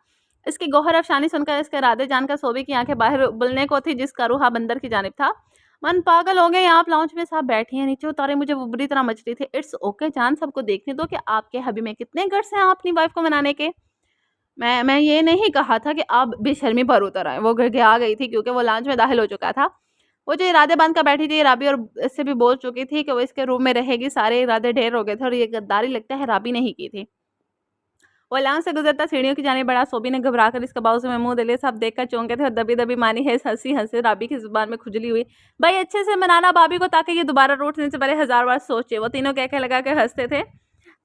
इसकी गौहर अफसानी सुनकर, इसके इरादे जानकर सोबे की आंखें बाहर उबलने को थी, जिसका रूहा बंदर की जानिब था। मन पागल हो गए, आप लाउंज में साहब बैठी हैं, नीचे उतारे मुझे वो बुरी तरह मच रही थी। इट्स ओके जान, सबको देखने दो कि आपके हबी में कितने गट्स हैं अपनी वाइफ को मनाने के। मैं ये नहीं कहा था कि आप बेशर्मी पर उतर आए। वो आ गई थी क्योंकि वो लॉन्च में दाखिल हो चुका था। वो जो इरादे बांध कर बैठी थी राबी, और इससे भी बोल चुकी थी कि वो इसके रूम में रहेगी। सारे इरादे ढेर हो गए थे और ये गद्दारी लगता है राबी ने ही की थी। वो लॉन्च से गुजरता सीढ़ियों की जाने बढ़ा। सोबी ने घबराकर इसका बाजू में मुंह दिले, सब देखकर चौंके थे और दबी दबी मानी है हंसी हंसे। राबी की जुबान में खुजली हुई, भाई अच्छे से मनाना भाभी को ताकि ये दोबारा रूठने से पहले 1000 बार सोचे। वो तीनों कह लगा के हंसते थे।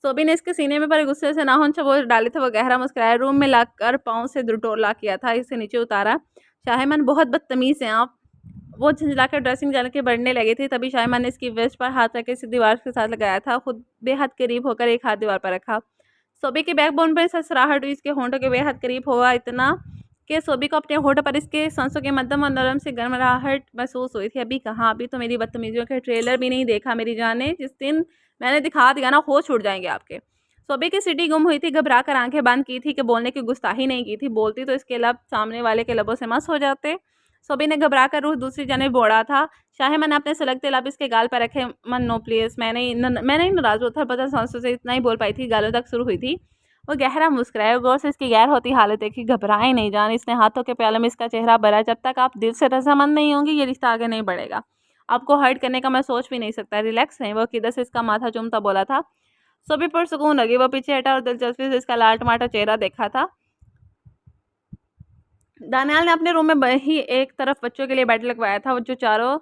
सोबी ने इसके सीने में पर गुस्से से नाखून वो डाले थे। वो गहरा मुस्कुराया, रूम में लाकर पाँव से टोला किया था, इसे नीचे उतारा। शाहिमान बहुत बदतमीज हैं आप। वो झंझलाकर ड्रेसिंग जाने के बढ़ने लगे थे। तभी शाहिमान ने इसकी वेस्ट पर हाथ रख इसे दीवार के साथ लगाया था। खुद बेहद करीब होकर एक हाथ दीवार पर रखा। सोबी के बैकबोन पर ससराहट हुई। इसके होंठों के बेहद करीब हुआ, इतना कि सोबी को अपने होंठों पर इसके सांसों के मध्यम और नरम से गर्मराहट महसूस हुई थी। अभी कहाँ, अभी तो मेरी बदतमीजियों के ट्रेलर भी नहीं देखा मेरी जान ने। जिस दिन मैंने दिखा दिया ना, होश उड़ जाएंगे आपके। सोबी की सीटी गुम हुई थी, घबरा कर आंखें बंद की थी कि बोलने की गुस्ताही नहीं की थी। बोलती तो इसके लब सामने वाले के लबों से मस हो जाते। सोबी ने घबरा कर रूह दूसरी जानिब बोड़ा था। शाहिमान ने अपने सुलगते लब इसके गाल पर रखे। मन नो प्लीज, मैंने ही नाराज उथल पथल सांसों से इतना ही बोल पाई थी, गालों तक शुरू हुई थी। वो गहरा मुस्कुराया, गौर से इसकी गैर होती हालत देखी। घबराए नहीं जान, इसने हाथों के प्याले में इसका चेहरा भरा। जब तक आप दिल से रजामंद नहीं होंगी ये रिश्ता आगे नहीं बढ़ेगा। आपको हर्ट करने का मैं सोच भी नहीं सकता। रिलैक्स नहीं, वो किधर से इसका माथा चूमता बोला था। सोबी पर सुकून लगी, वो पीछे हटा और दिलचस्पी से इसका लाल टमाटर चेहरा देखा था। दानियाल ने अपने रूम में ही एक तरफ बच्चों के लिए बेड लगवाया था, जो चारों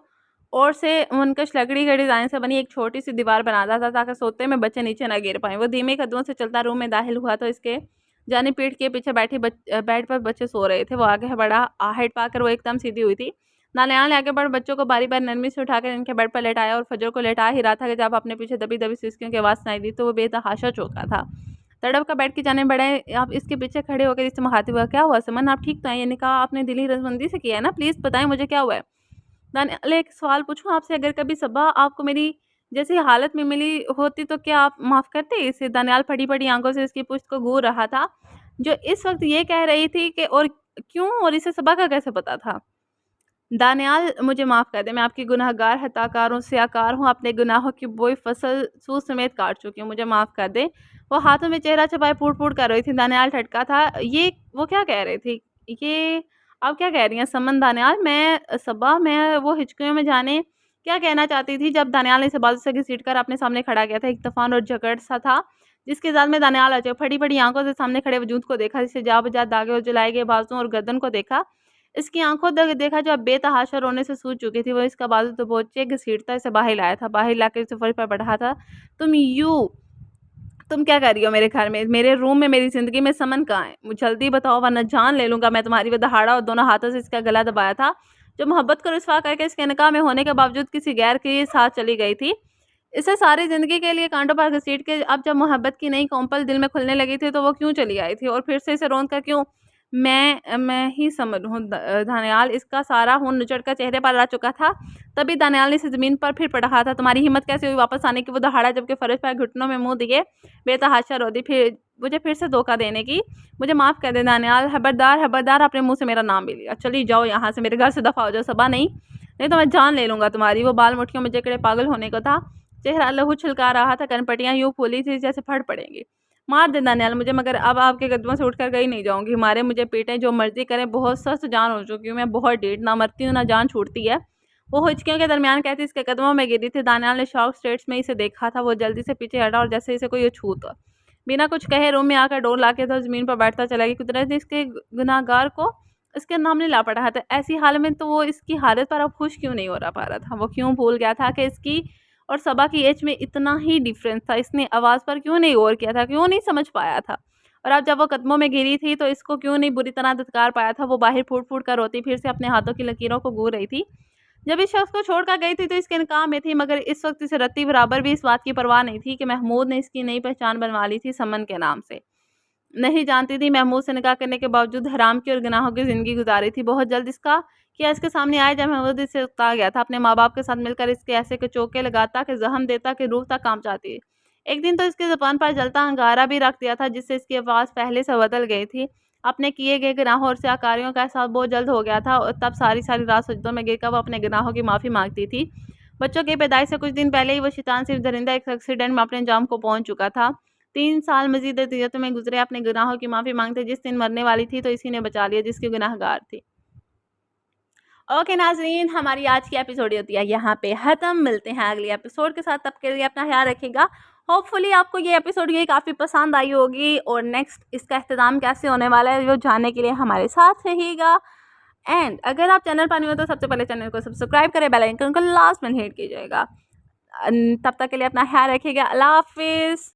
ओर से मुनकश लकड़ी के डिजाइन से बनी एक छोटी सी दीवार बनाता था ताकि सोते में बच्चे नीचे न गिर पाएं। वो धीमे कदमों से चलता रूम में दाखिल हुआ तो इसके जानी पीठ के पीछे बैठी बेड पर बच्चे सो रहे थे। वो आगे बढ़ा, आहट पाकर वो एकदम सीधी हुई थी। दानियाल ने आगे बढ़ बच्चों को बारी बारी नरमी से उठाकर इनके बेड पर लेटाया और फजर को लेटा ही रहा था कि जब अपने पीछे दबी दबी सिसकियों की आवाज़ सुनाई दी तो वो बेतहाशा चौंका था। तड़प का बेड की जाने बढ़े, आप इसके पीछे खड़े होकर इससे मुखातिब हुआ, क्या हुआ समन, आप ठीक तो हैं? ये निकाह आपने दिली रसबंदी से किया है ना? प्लीज़ बताएं मुझे क्या हुआ है। दानियाल, एक सवाल पूछूं आपसे, अगर कभी सबा आपको मेरी जैसी हालत में मिली होती तो क्या आप माफ़ करते इसे? दानियाल फटी फटी आंखों से इसकी पुश्त को घूर रहा था, जो इस वक्त ये कह रही थी कि और क्यों, और इसे सबा का कैसे पता था? दानियाल, मुझे माफ़ कर दे, मैं आपकी गुनहगार हत्याकारों से आकार हूँ। अपने गुनाहों की बोई फसल सूद समेत काट चुकी हूँ, मुझे माफ़ कर दे। वो हाथों में चेहरा छुपाए फूट फूट कर रही थी। दानियाल ठटका था। ये वो क्या कह रही थी? ये आप क्या कह रही हैं समन? दानियाल, मैं सबा, मैं वो हिचकियों में जाने क्या कहना चाहती थी जब दानियाल ने इसे बाजू से घसीट कर अपने सामने खड़ा किया था। एक तूफान और झगड़ सा था जिसके जाल में दानियाल अचे फटी फटी आंखों से सामने खड़े वजूद को देखा, जिसे जा बजा दागे और जलाए गए बाजुओं और गर्दन को देखा। इसकी आंखों तक देखा जो अब बेतहाशा रोने से सूज चुकी थी। वो इसका बाजू दबोचे घसीटता इसे बाहर लाया था, बाहर लाकर इसे फर्श पर बैठा था। तुम क्या कर रही हो मेरे घर में, मेरे रूम में, मेरी जिंदगी में? समन कहाँ है? मुझे जल्दी बताओ वरना जान ले लूंगा मैं तुम्हारी। वो दहाड़ा और दोनों हाथों से इसका गला दबाया था, जो मोहब्बत को रुस्वा करके इसके निकाह में होने के बावजूद किसी गैर के साथ चली गई थी। इसे सारी जिंदगी के लिए कांटों पर घसीट के अब जब मोहब्बत की नई कोंपल दिल में खुलने लगी थी तो वो क्यों चली आई थी, और फिर से इसे रोन कर क्यों? मैं ही समझ हूँ दानियाल, इसका सारा खून निचड़ कर चेहरे पर आ चुका था। तभी दानियाल ने इसे ज़मीन पर फिर पटका था। तुम्हारी हिम्मत कैसे हुई वापस आने की? वो दहाड़ा जबकि फर्श पर घुटनों में मुंह दिए बेतहाशा रो दी, फिर मुझे फिर से धोखा देने की। मुझे माफ़ कर दे दानियाल, खबरदार खबरदार, अपने मुंह से मेरा नाम भी लिया। चली जाओ यहाँ से, मेरे घर से दफ़ा हो जाओ। सबा, नहीं तो मैं जान ले लूँगा तुम्हारी। वो बाल मुठियों में जकड़े पागल होने को था, चेहरा लहू छिलका रहा था, कनपटियाँ यूँ फूली थी जैसे फट पड़ेंगी। मार दे दानियाल मुझे, मगर अब आपके कदमों से उठकर कहीं नहीं जाऊंगी। मारे मुझे पीटें, जो मर्जी करें, बहुत सख्त जान हो चुकी हूँ मैं, बहुत डेढ़, ना मरती हूँ ना जान छूटती है। वो हिचकियों के दरमियान कहती इसके कदमों में गिरी थी। दानियाल ने शॉक स्टेट्स में इसे देखा था। वो जल्दी से पीछे हटा और जैसे इसे कोई छू तो बिना कुछ कहे रूम में आकर डोर लाके तो ज़मीन पर बैठता चला गया। कुदरत ने इसके गुनाहगार को इसके नाम नहीं ला पड़ा था। ऐसी हाल में तो वो इसकी हालत पर अब खुश क्यों नहीं हो रहा पा रहा था? वो क्यों भूल गया था कि इसकी और सबा की एज में इतना ही डिफरेंस था? इसने आवाज़ पर क्यों नहीं गौर किया था? क्यों नहीं समझ पाया था? और अब जब वो कदमों में गिरी थी तो इसको क्यों नहीं बुरी तरह धत्कार पाया था? वो बाहर फूट फूट कर रोती फिर से अपने हाथों की लकीरों को गूंथ रही थी। जब इस शख्स को छोड़कर गई थी तो इसके निकाह में थी, मगर इस वक्त इसे रत्ती बराबर भी इस बात की परवाह नहीं थी कि महमूद ने इसकी नई पहचान बनवा ली थी समन के नाम से। नहीं जानती थी, महमूद से निकाह करने के बावजूद हराम की और गुनाहों की ज़िंदगी गुजारी थी। बहुत जल्द इसका किया इसके सामने आया जब महमूद इससे उकता गया था। अपने माँ-बाप के साथ मिलकर इसके ऐसे के चौके लगाता कि ज़ख्म देता कि रूह तक काँप जाती। एक दिन तो इसकी ज़ुबान पर जलता अंगारा भी रख दिया था जिससे इसकी आवाज़ पहले से बदल गई थी। अपने किए गए गुनाहों और स्याकारियों का एहसास बहुत जल्द हो गया था और तब सारी-सारी रात सजदों में गिरकर वो अपने गुनाहों की माफ़ी माँगती थी। बच्चों की पैदाइश से कुछ दिन पहले ही वो शैतान सिर्फ दरिंदा एक एक्सीडेंट में अपने अंजाम को पहुँच चुका था। 3 साल मज़ीद अज़ियतों में गुज़रे, अपने गुनाहों की माफ़ी माँगते। जिस दिन मरने वाली थी तो इसी ने बचा लिया जिसकी गुनहगार थी। ओके नाज़रीन, हमारी आज की एपिसोड होती है यहाँ पे ख़त्म। मिलते हैं अगली एपिसोड के साथ, तब के लिए अपना ख्याल रखिएगा। होपफुली आपको ये एपिसोड ये काफ़ी पसंद आई होगी और नेक्स्ट इसका इख्तिताम कैसे होने वाला है वो जानने के लिए हमारे साथ रहिएगा। एंड अगर आप चैनल पर न्यू हो तो सबसे पहले चैनल को सब्सक्राइब करें, बेल आइकन को लास्ट में हिट कीजिएगा। तब तक के लिए अपना ख्याल रखिएगा। अल्लाह हाफ़िज़।